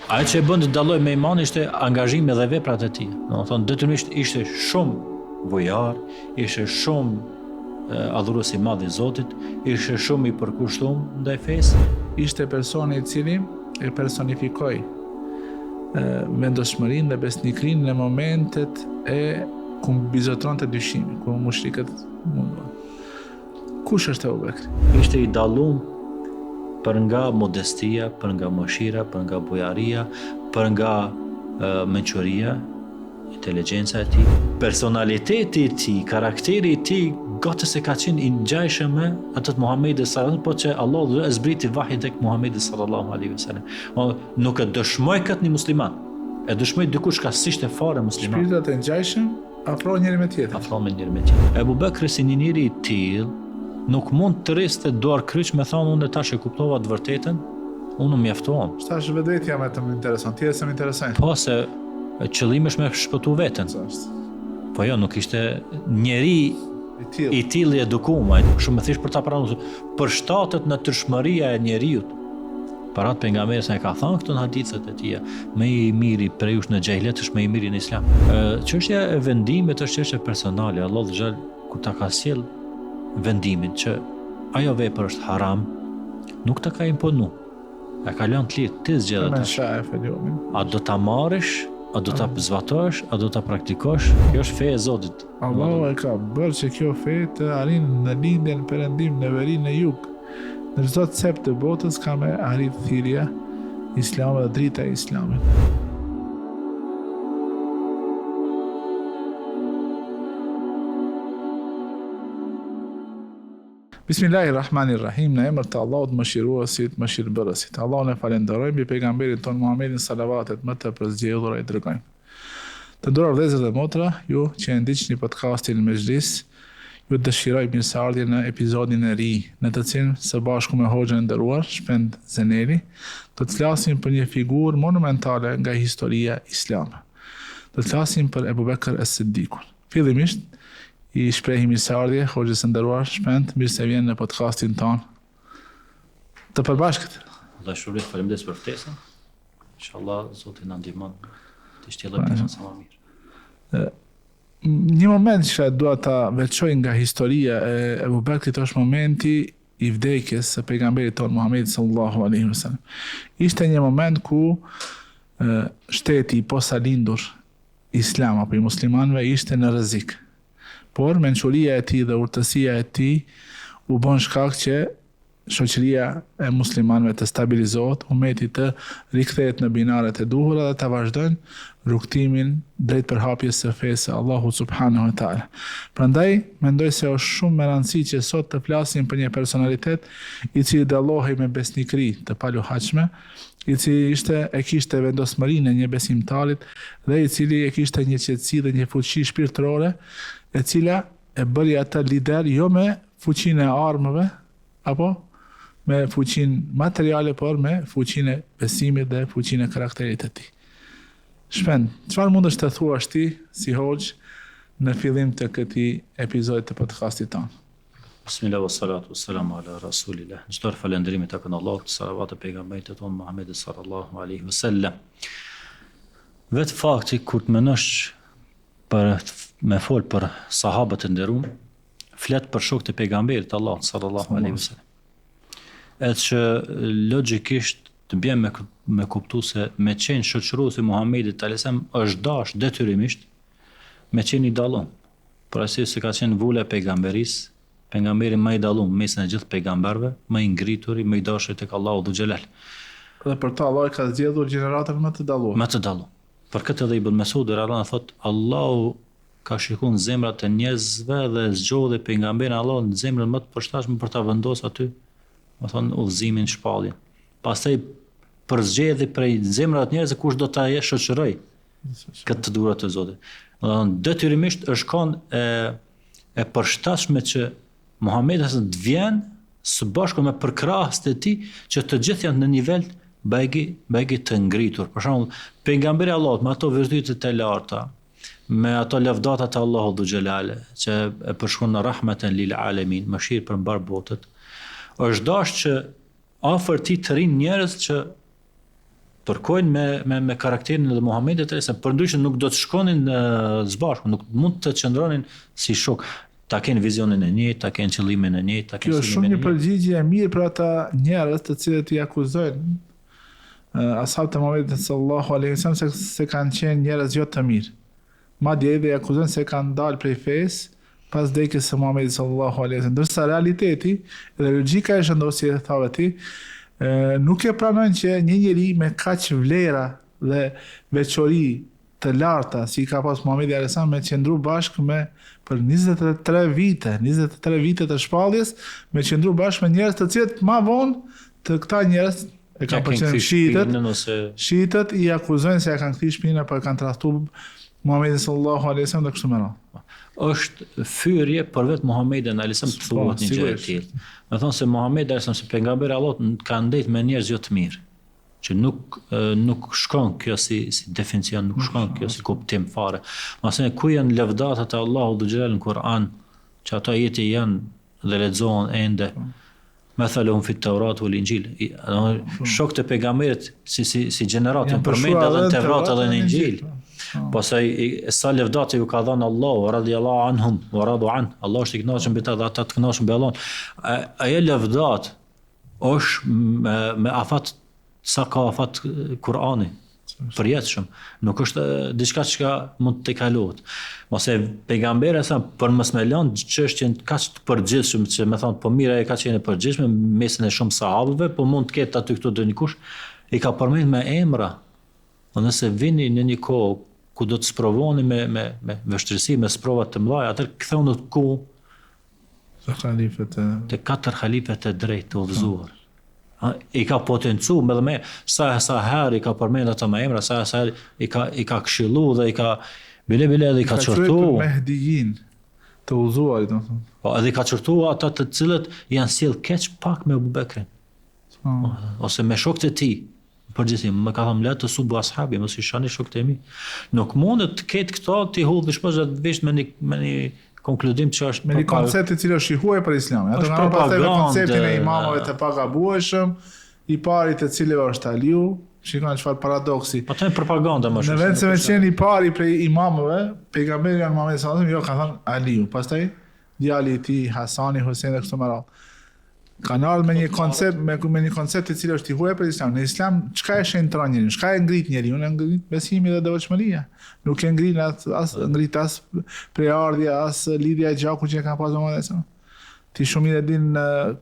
Ajo që e bën të dalloj me imanin ishte angazhimi dhe veprat e tij. Domethënë detyrimisht ishte shumë vojar, ishte shumë adhurues i madh i Zotit, ishte shumë i përkushtuar ndaj fesë. Ishte personi i cili e personifikoi vendosmërinë dhe besnikrinë në momentet e ku bizotronte dyshimi, ku mushrikët munduan. Kush është Abu Bekri? Ishte i dalluar për nga modestia, për nga mëshira, për nga bujaria, për nga mençuria, inteligjenca e tij, personaliteti i tij, karakteri i tij, gati se ka qenë i ngjajshëm me atë të Muhamedit sallallahu alaihi wasallam, po që Allah e zbriti vahjin tek Muhamedi sallallahu alaihi wasallam. Nuk e dëshmoi këtë një musliman. E dëshmoi dikush ka s'ishte fare musliman. Shpirtat e ngjajshëm afrohen njëri me tjetrin. Afrohen me njëri me tjetrin. Abu Bekri si një njeri i tillë nuk mund të riste duar kryq me thonë unë tash e kuptova të vërtetën, unë mjaftohem. Tash vetvetja më të më intereson, tjerë se më interesojnë. Po se qëllimi është me shpëtu veten. Po jo, nuk ishte njeri i tillë i edukuar, shumë thjesht për ta pranuar për shtatet në tërshmëria e njeriut. Para pejgamberi sa e ka thënë këto në hadithet e tij, më i miri prej jush në xhehilet është më i miri në islam. Çështja e vendimit është çështje personale. Allah xhall kur ta ka sjell vendimin që ajo vepër është haram, nuk të ka imponu. E ka lënë të lirë, ti zgjedh. A do ta marrësh, a do ta zbatosh, a do ta praktikosh? Kjo është feja e Zotit. Allahu e ka bërë që kjo fe të arrijë në lindjen perëndim, në verinë në jug. Në çdo cep të botës ka me arrit thirrja Islami dhe drita e Islamit. Bismillahirrahmanirrahim, në emër të Allahut mëshiruesit, mëshirbërësit. Allahun e falenderojmë, mbi pejgamberin ton Muhamedit salavatet më të përzgjedhura i dërgojmë. Të nderuar vëllezër dhe motra, ju që e ndiqni podcastin Mezhlis, ju dëshiroj mirëseardhje në episodin e ri, në të cilin së bashku me hoxhën e nderuar Shpend Zeneli, do të flasim për një figurë monumentale nga historia islame. Do të flasim për Abu Bekr as-Siddiqun. Fillimisht i shprehim mirëseardhje hoxhës së nderuar Shpend, mirë se vjen në podcastin ton. Të përbashkët. Allah shpërblet, faleminderit për ftesën. Inshallah Zoti na ndihmon të shtjellojmë sa më mirë. Një moment që dua ta veçoj nga historia e Abu Bekrit është momenti i vdekjes së pejgamberit ton Muhamedit sallallahu alaihi wasallam. Ishte një moment ku shteti i posalindur islam apo i muslimanëve ishte në rrezik. Por mençuria e tij dhe urtësia e tij u bën shkak që shoqëria e muslimanëve të stabilizohet, ummeti të rikthehet në binaret e duhura dhe të vazhdojnë rrugtimin drejt përhapjes së fesë Allahu subhanahu wa taala. Prandaj mendoj se është shumë me rëndësi që sot të flasim për një personalitet i cili dallohej me besnikëri të paluhatshme, i cili e kishte vendosmërinë e një besimtarit dhe i cili e kishte një qetësi dhe një fuqi shpirtërore, e cila e bëri atë lider jo me fuqinë e armëve apo me fuqinë materiale, por me fuqinë e besimit dhe fuqinë e karakterit të tij. Shpend, çfarë mundesh të thuash ti si hoxh në fillim të këtij episodi të podcastit tonë? Bismillah wassalatu wassalamu ala rasulillah. Çdo falënderim i takon Allahut, salavat e pejgamberit ton Muhamedit sallallahu alaihi wasallam. Vetë fakti kur të menosh për me fol për sahabët e nderuar, flet për shokët e pejgamberit Allahut sallallahu alaihi wasallam. Edhe që logjikisht të bjem me kuptu se me qenë shoqëruesi Muhamedit alesem është dash detyrimisht me qenë i dallon. Por arsye se ka qenë vula e pejgamberisë, pejgamberi më i dallon mes në gjithë pejgamberëve, më i ngritur, më i dashur tek Allahu dhu xhelal. Dhe për ta Allah ka zgjedhur gjeneratën më të dalluar. Më të dalluar. Për këtë edhe Ibn Mesud radhiyallahu thot Allahu ka shikuar zemrat e njerëzve dhe zgjodhi pejgamberin Allah në zemrën më të përshtatshme për ta vendosur aty, do thon udhëzimin, shpalljen. Pastaj përzgjedhi prej zemrat njerëzve kush do ta shoqëroj këtë të durat të Zotit. Do thon detyrimisht është kanë e përshtatshme që Muhamedi të vjen së bashku me përkrahësit e tij që të gjithë janë në nivel bajgi të ngritur. Për shembull, pejgamberi Allahut me ato virtytet e larta, me ato lavdata të Allahut dhu xhelal, që e përshkruan në rahmeten lil alamin, mëshirë për mbar botët, është dashur që afër tij të rinë njerëz që përkojnë me karakterin e Muhamedit alayhis salam, përndryshe nuk do të shkonin zbashku, nuk mund të qëndronin si shok. Ta kenë vizionin e njëjtë, ta kenë qëllimin e njëjtë, ta kenë Kjo është shumë një përgjigje e mirë për ata njerëz të cilët i akuzojnë ashabët e Muhamedit sallallahu alaihi wasallam se kanë qenë njerëz jo të mirë. Madje edhe i akuzojnë se kanë dalë prej fesë pas vdekjes së Muhamedit sallallahu alaihi wasallam. Ndërsa realiteti dhe logjika e shëndosjes e thave ti nuk e pranojnë që një njeri me kaq vlera dhe veçori të larta si ka pas Muhamedi alayhis salam me qëndru bashkë me për 23 vite të shpalljes, me qëndru bashkë me njerëz të cilët më vonë të këta njerëz e kanë përqenë shiitët i akuzojnë se ja kanë kthyer shpinën për kanë tradhtuar Muhamedi sallallahu alaihi wasallam dhe kështu me radhë. Është fyrje për vetë Muhamedit alayhis salam të thuhet një gjë e tillë. Me thonë se Muhamedi alayhis salam si pejgamberi i Allahut ka ndejt me njerëz jo të mirë, që nuk shkon kjo si definicion, nuk shkon kjo si kuptim fare. Masë ku janë lëvdatat e Allahut dhe xhelal në Kur'an, që ato ajete janë dhe lexohen ende. Mathaluhum fi at-Taurat wal Injil. Shokët e pejgamberit si gjenerat janë përmend edhe në Tevrat edhe në Injil. Pastaj sa lëvdate ju ka dhënë Allahu radhiyallahu anhum wa radu an. Allah është i kënaqur mbi ta dhe ata të kënaqur mbi Allahun. Ajo lëvdat është me afat sa ka afat Kur'ani përjetshëm, nuk është diçka që mund të kalohet. Mos e pejgamberi sa për mos me lënë çështjen kaq të përgjithshme që më thon po mira e ka qenë e përgjithshme mesin e shumë sahabëve, po mund të ketë aty këtu dënikush i ka përmend me emra. Nëse vini në një kohë ku do të sprovoni me vështirësi, me sprova të mëdha, atë ktheuni ku te 4 halifet e drejtë të udhëzuar. I ka potencu me sa herë i ka përmend ata me emra, sa herë i ka këshillu dhe i ka bile dhe i ka çortu Mehdijin të udhëzuar, domethënë. Po edhe i ka çortu ata të cilët janë sjell keq pak me Abu Bekrin. Ose me shokët e tij. Përgjithësi, më ka thënë letë të subu ashabi, mos i shani shokët e mi. Nuk mundet të ketë këto ti hudhësh pas vesh me një konkludim që është me një koncept i cili është i huaj për Islamin. Ato kanë pasur konceptin e imamëve të pagabueshëm, i pari të cilëve është Aliu, shikoni çfarë paradoksi. Po të propaganda më shumë. Në vend se me qenë i pari prej imamëve, pejgamberi Muhamedi sallallahu alaihi wasallam jo ka thënë Aliu, pastaj djali i tij Hasani, Hussein dhe kështu me radhë. Kanë ardhur me një koncept i cili është i huaj për Islam. Në Islam çka e shëntron njeriu? Çka e ngrit njeriu? Unë ngrit besimin dhe devotshmëria. Nuk e ngrit as preardhja, as lidhja e gjakut që ka pasur Muhamedi. Ti shumë mirë din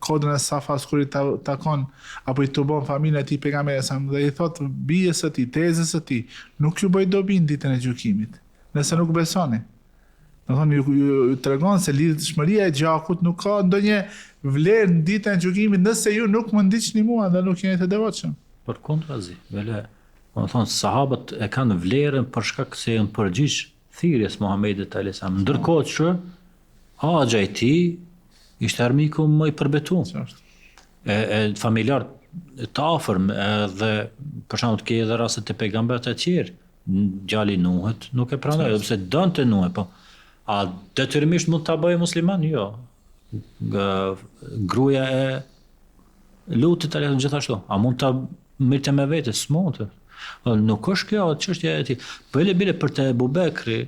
kodën e Safas kur i takon apo i tubon familjen e tij pejgamberit sa dhe i thot bijës së tij, tezës së tij, nuk ju bëj dobi në ditën e gjykimit. Nëse nuk besoni. Do thonë ju tregon se lidhshmëria e gjakut nuk ka ndonjë vlerë në ditën e gjykimit nëse ju nuk më ndiqni mua dhe nuk jeni të devotshëm. Përkundrazi, vele, do thonë sahabët e kanë vlerën për shkak se janë përgjigj thirrjes Muhamedit alayhis salam. Ndërkohë që Haxha i tij ishte armiku më i përbetuar. E familjar të afërm edhe për shembull të ke edhe raste të pejgamberët e tjerë. Djali Nuhut nuk e pranoi sepse donte Nuhut, po a detyrimisht mund ta bëjë musliman? Jo. Gruaja e Lutit atë gjithashtu. A mund ta mirte me vete? S'mund. Nuk është kjo çështja e tij. Po bile për te Abu Bekri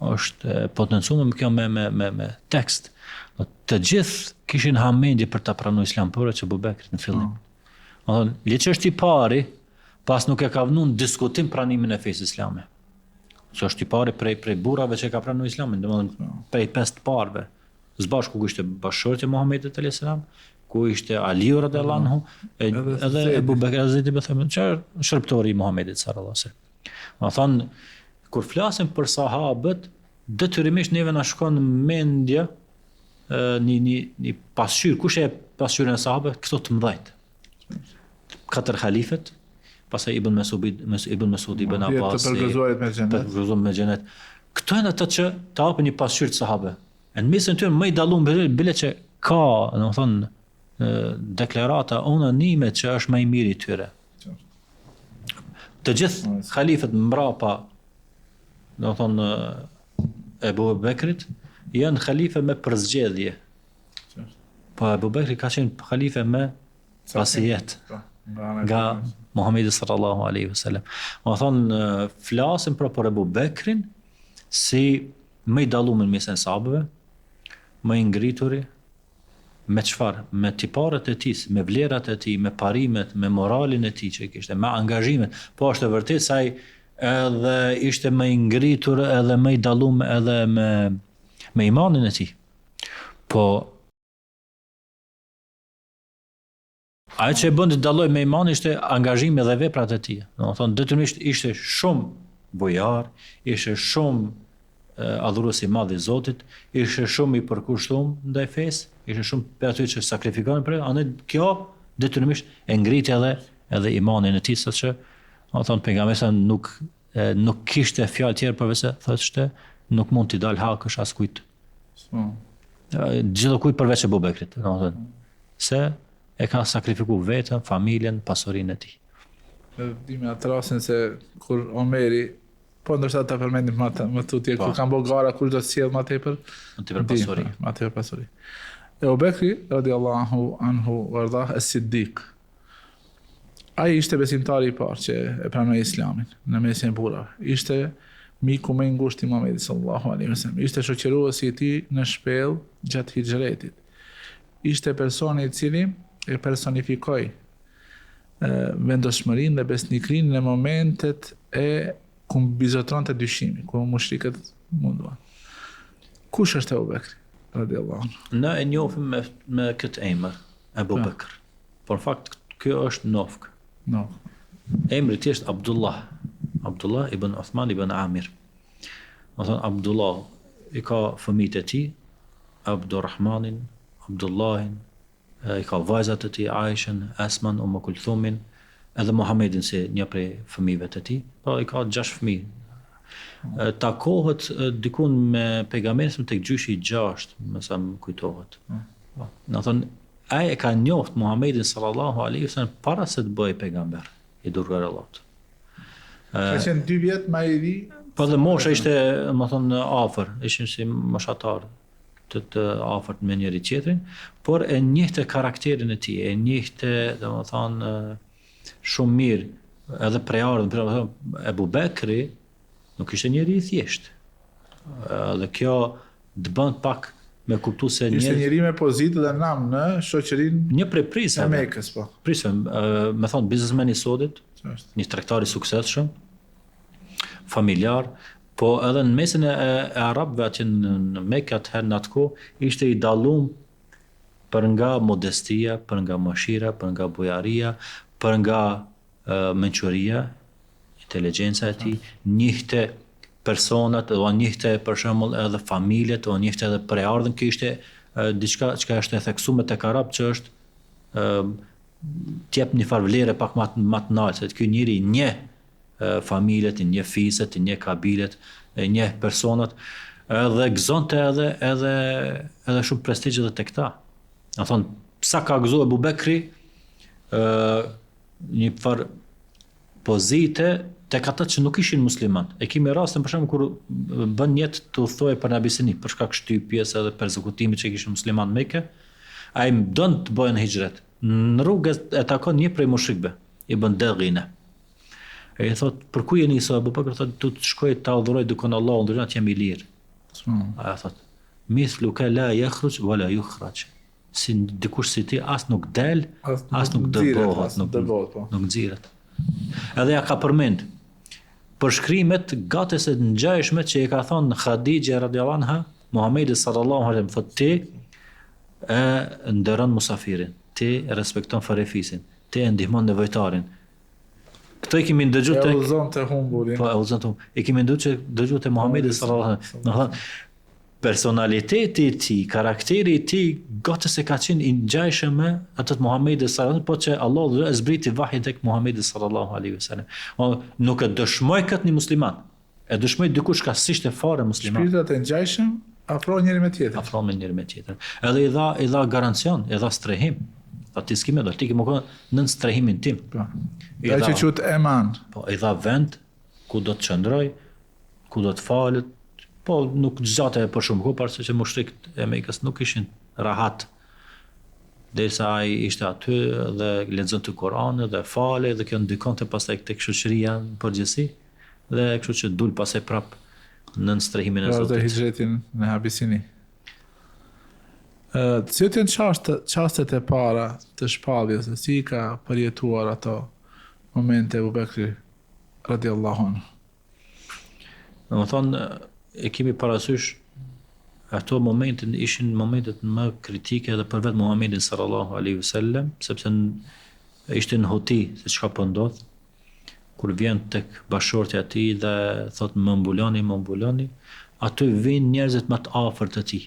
është potencuar kjo me tekst. Të gjithë kishin hamendje për ta pranuar Islam, por që Abu Bekri në fillim. Le çështja i pari, pas nuk e ka vënë në diskutim pranimin e fesë islame. Që është i pari prej burrave që ka pranuar Islamin, domethënë prej 5 të parëve. Zbashku ku ishte bashkëshorti i Muhamedit alayhis salam, ku ishte Aliu radhiyallahu anhu, edhe Abu Bekr ibn Abi Talib, që shërbëtori i Muhamedit sallallahu alaihi wasallam. Do thonë kur flasim për sahabët, detyrimisht neve na shkon në mendje një pasqyrë. Kush e pasqyrën e sahabëve? Këto të mëdhtë. 4 halifet, pastaj Ibn Mesud ibn Abbas, të përgëzuarit me xhenet. Këto janë ata që të hapin një pasqyrë të sahabëve. Në mesin e tyre më i dallon bile që ka, domethënë, deklarata unanime që është më i miri i tyre. Të gjithë halifet mbrapa, domethënë Abu Bekrit, janë halife me përzgjedhje. Po Abu Bekri ka qenë halife me vasijet. nga Muhamedi sallallahu alaihi wasallam. Do thonë flasim për Abu Bekrin si më i dalluar mes sahabëve, më i ngrituri, me çfarë? Me tiparet e tij, me vlerat e tij, me parimet, me moralin e tij që kishte, me angazhimet. Po është e vërtetë se ai edhe ishte më i ngritur edhe më i dalluar edhe me imanin e tij. Po ajo që e bën të dalloj me imanin ishte angazhimi dhe veprat e tij. Domethënë detyrimisht ishte shumë bujar, ishte shumë adhurues i madh i Zotit, ishte shumë i përkushtuar ndaj fesë, ishte shumë për aty që sakrifikonin për, andaj kjo detyrimisht e ngriti edhe imanin e tij, saqë domethënë pejgamberi nuk kishte fjalë tjetër përveç se thoshte nuk mund t'i dal hakësh askujt. Gjithë kujt përveç Abu Bekrit, domethënë se e ka sakrifikuar vetën, familjen, pasurinë e tij. Dime atë rastin se kur Omeri, po ndoshta ta përmendim më tutje, kur kanë bërë gara kush do të sjell më tepër pasuri. Më tepër pasuri. Abu Bekri radiallahu anhu wardah as-Siddiq. Ai ishte besimtari i parë që e pranoi Islamin në mesin e burrave. Ishte miku më i ngushtë i Muhamedit sallallahu alaihi wasallam. Ishte shoqëruesi i tij në shpellë gjatë hijretit. Ishte personi i cili e personifikoi vendosmërinë dhe besnikrinë në momentet e ku bizotronte dyshimi, ku mushrikët munduan. Kush është Abu Bekri radiallahu anhu? Ne e njohim me këtë emër, Abu Bekr. Por fakt kjo është nofk. No. Emri i tij është Abdullah ibn Uthman ibn Amir. Do thonë Abdullah i ka fëmijët e tij, Abdurrahmanin, Abdullahin, i ka vajzat e tij, Aishën, Asman, Kulthumin, edhe Muhammedin si një prej fëmijëve të tij. Po i ka 6 fëmijë. Takohet dikun me pejgamberin tek gjyshi i 6, më sa më kujtohet. Do thonë ai e ka njoft Muhammedin sallallahu alaihi wasallam para se të bëhej pejgamber i dërguar Allahut. Ka qenë 2 vjet më i ri. Po dhe mosha ishte, më thonë, afër, ishin si moshatar të afërt me njëri tjetrin, por e njehte karakterin e tij, e njehte, domethënë, shumë mirë, edhe prej ardhmë, Abu Bekri nuk ishte njeri i thjesht. Dhe kjo të bën pak me kuptu se ishte njeri me pozitë dhe nam në shoqërinë një prej prisave e Mekës, po. Prisave, me thonë biznesmen i sodit, një tregtar i suksesshëm, familjar, po edhe në mesin e arabëve atje në Mekë atëherë në atë kohë ishte i dalluar për nga modestia, për nga mëshira, për nga bujaria, për nga mençuria, inteligjenca e tij, njihte personat, do njihte për shembull edhe familjet, do njihte edhe preardhën, kjo ishte diçka që është e theksuar tek arab që është t'jep një farë vlere pak më të lartë, se ky njeri një familjet, një fiset, një kabilet, një personat, dhe gëzonte edhe shumë prestigj edhe tek ta. Do thonë, sa ka gëzuar Abu Bekri një farë pozite tek ata që nuk ishin musliman. E kemi rastin për shembull kur bën jetë të udhtojë për Abisini për shkak shtypjes edhe përzekutimit që kishin musliman në Mekë, ai don të bëjnë hijret. Në rrugë e takon një prej mushrikëve, i bën Daghina. E thot, për ku jeni sa Abu Bekr, thot, tu të shkoj ta adhuroj dikon Allahun, ndërsa jam i lirë. Ai thot, mithluka la yakhruj wala yukhraj. Si dikush si ti as nuk del, as nuk dëbohet, nuk nxirret. Edhe ja ka përmend për shkrimet gatese të ngjashme që i ka thonë Khadija radhiyallahu anha, Muhamedi sallallahu alaihi wasallam thot ti e ndëron musafirin, ti e respekton farefisin, ti e ndihmon nevojtarin. Këto i kemi ndëgjuar tek udhëzon të humburin. Po, udhëzon të humburin. I kemi ndëgjuar te Muhamedi sallallahu alaihi wasallam. Domethënë personaliteti i tij, karakteri i tij gatese ka qenë i ngjashëm me atë të Muhamedit sallallahu alaihi wasallam, po që Allahu e zbriti vahjin tek Muhamedi sallallahu alaihi wasallam. Nuk e dëshmoi këtë një musliman. E dëshmoi dikush ka s'ishte fare musliman. Shpirtat e ngjashëm afro njëri me tjetrin. Afro me njëri me tjetrin. Edhe i dha garancion, i dha strehim. Ta ti s'kime do, ti ke më kohë në strehimin tim. Po. Ai që quhet eman. Po, i dha vend ku do të qëndroj, ku do të falet. Po, nuk zgjate për shumë kohë, parce që mushrikët e Mekës nuk ishin rahat derisa ai ishte aty dhe lexonte Kur'anin dhe falej dhe kjo ndikonte pastaj tek shoqëria në përgjithësi dhe kështu që dul pastaj prap në strehimin e Dhe Zotit. hijretin në Abisini. Cilat janë çastet e para të shpalljes, si ka përjetuar ato momente Abu Bekri radiallahu anhu? Domethënë e kemi parasysh ato momentin ishin momentet më kritike edhe për vetë Muhamedit sallallahu alaihi wasallam, sepse ishte në hoti se çka po ndodh. Kur vjen tek bashortja e tij dhe thot më mbuloni, aty vijnë njerëzit më të afërt të tij.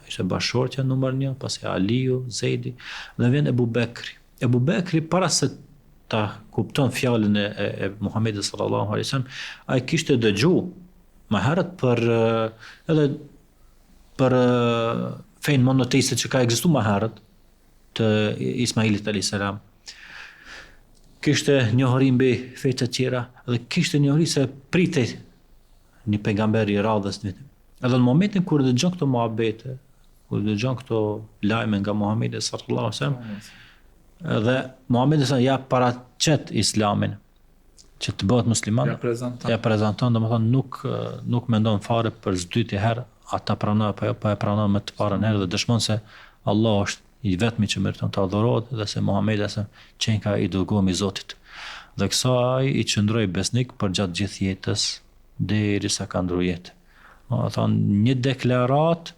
Ishte bashortja numër 1, pasi Aliu, Zejdi dhe vjen Ebu Bekri. Ebu Bekri para se ta kupton fjalën e Muhamedit sallallahu alaihi wasallam, ai kishte dëgjuar më herët për fenë monoteiste që ka ekzistuar më herët të Ismailit alayhis salam. Kishte njohuri mbi fe të tjera dhe kishte njohuri se pritej një pejgamber i radhës. Edhe në momentin kur dëgjon këto muhabete, kur dëgjon këto lajme nga Muhamedi sallallahu alaihi wasallam, dhe Muhamedi sa ja paraqet Islamin që të bëhet musliman, ja prezanton, domethënë nuk mendon fare për s'dyti herë ata pranoj apo jo, po e pranon me të parën herë dhe dëshmon se Allah është i vetmi që meriton të adhurohet dhe se Muhamedi sa qenka i dërguar i Zotit. Dhe kësaj i qëndroi besnik për gjatë gjithë jetës derisa ka ndruar jetë. Domethënë një deklarat,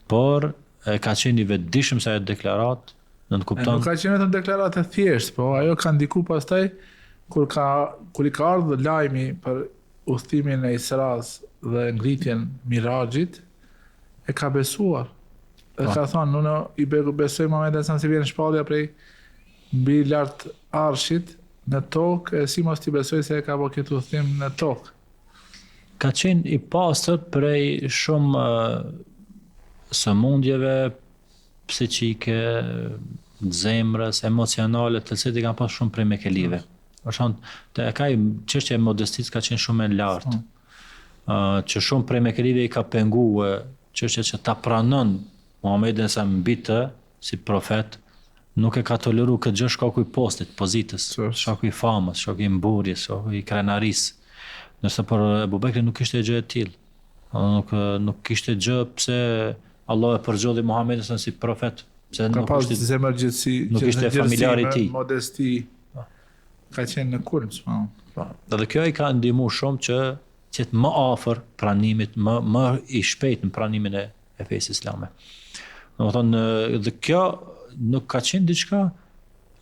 por ka qenë i vetëdijshëm se ajo deklarat në kupton. Nuk ka qenë vetëm deklaratë e thjeshtë, po ajo ka ndikuar pastaj kur i ka ardhur lajmi për udhëtimin e Isras dhe ngritjen Mirajit, e ka besuar. E ka thonë, unë i besoj Muhamedit sa si vjen shpallja prej mbi lart arshit në tokë, e si mos t'i besoj se e ka bërë këtë udhëtim në tokë. Ka qenë i pastër prej shumë sëmundjeve psiqike, zemrës, emocionale, të cilat i kanë pas shumë prej mekelive. Për shembull, te ka çështja e modestisë ka qenë shumë e lartë. Që shumë prej mekelive i ka penguar çështja që ta pranon Muhamedit sa mbi të si profet, nuk e ka toleruar këtë gjë shkaku i postit, pozitës, shkaku i famës, shkaku i mburjes, shkaku i krenarisë. Ndërsa për Ebu Bekri nuk kishte gjë e tillë. Nuk kishte gjë pse Allah e përgjodhi Muhamedit si profet, pse ka pas zemërgjithësi, nuk ishte familjar i tij. Modesti ka qenë në kulm. Dhe kjo i ka ndihmuar shumë që qetë më afër pranimit, më i shpejt në pranimin e fesë islame. Domethënë, dhe kjo nuk ka qenë diçka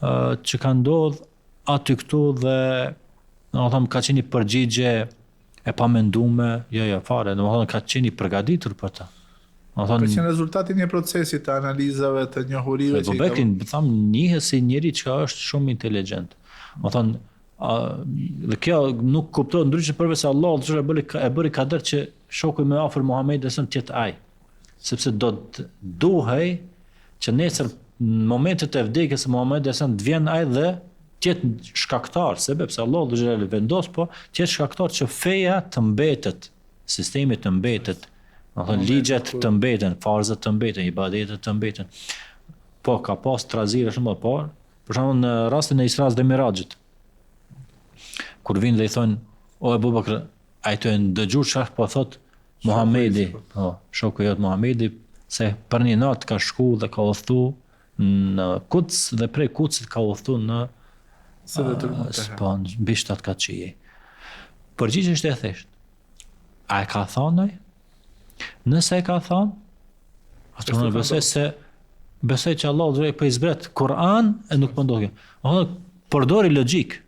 që ka ndodhur aty këtu dhe domethënë ka qenë një përgjigje e pamenduar, jo fare, domethënë ka qenë i përgatitur për ta. Ka qenë rezultati një procesi të analizave, të njohurive që i ka. Tham njihet si njëri që është shumë inteligjent. Domethënë dhe kjo nuk kuptohet ndryshe përveç se Allahu e bëri kader që shoku më afër Muhamedit të jetë ai. Sepse do të duhej që nesër në momentet e vdekjes së Muhamedit të vjen ai dhe të jetë shkaktar, sepse Allahu do vendos po të jetë shkaktar që feja të mbetet, sistemi të mbetet, domethënë ligjet të mbeten, farzat të mbeten, ibadetet të mbeten. Po ka pas trazire shumë po, për shembull në rastin e Isras dhe Mirajit. Kur vinë dhe i thonë, o Ebu Bekr, ai të ndëgjuar çfarë po thot Muhamedi, shoku jot Muhamedi, se për një natë ka shku dhe ka udhëtu në Kuds dhe prej Kudsit ka udhëtu në mbi 7 kaçije. Përgjigjja është e thjeshtë. A e ka thonë ai? Nëse e ka thonë, atë unë besoj që Allah do të zbret Kur'an e nuk po ndodh kjo. Përdori logjik.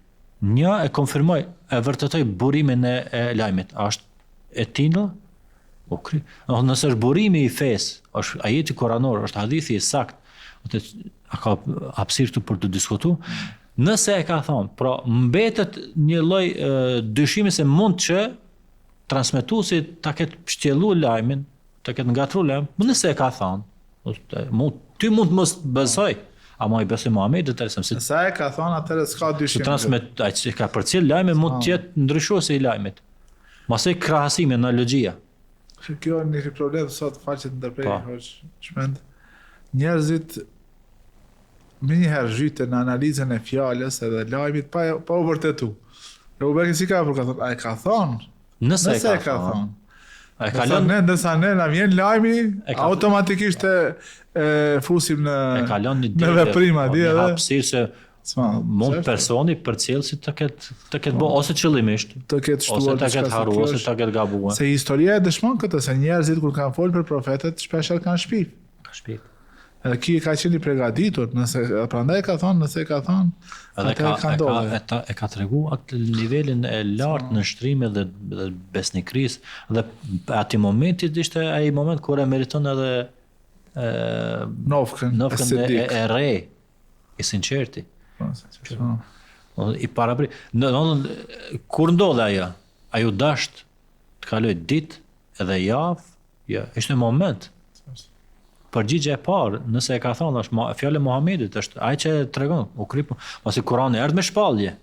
Një e konfirmoj, e vërtetoj burimin e lajmit. A është e tillë? Nëse është burimi i fesë, është ajeti kuranor, është hadithi i saktë, a ka hapësirë këtu për të diskutuar. Nëse e ka thonë, pra mbetet një lloj dyshimi se mund që transmetuesi ta ketë pështjelluar lajmin, ta ketë ngatruar lajmin, nëse e ka thonë, ty mund të mos besoj, ama i besoj Muhamedit se sa e ka thonë atëherë s'ka dyshim. Ai që ka përcjell lajmin mund të jetë ndryshuesi i lajmit. Masoj krahasimi, analogjia. Kjo është një problem sot faqet ndërprej, është shmend. Njerëzit me njëherë zhyte në analizën e fjalës edhe lajmit pa u vërtetu. Ebu Bekri si ka për ka thonë, a e ka thonë? Nëse e ka thonë. A e ka lënë Ndërsa ne na vjen lajmi, automatikisht e fusim në veprima di edhe. Hapësirë se mund personi për cilësi të ketë bë ose qëllimisht, të ketë shtuar, ose të ketë harruar, ose të ketë gabuar. Se historia e dëshmon këtë, se njerëzit kur kanë folë për profetet, shpeshher kanë shpif. Ka shpif. Edhe ki ka qenë i përgatitur, prandaj ka thonë, nëse ka thonë, e ka tregu atë nivelin e lartë në shtrime dhe besnikris, dhe ati momentit ishte ai moment kur e meriton edhe nofkën e re, i sinqerti. I parapri. Kur ndodhe ajo? Ajo dasht të kaloj ditë edhe javë, ishte moment. Përgjigje e parë, nëse e ka thonë, është fjale Muhamedit, është ai që e tregon, u kripu, pasi Kurani erdhi me shpallje.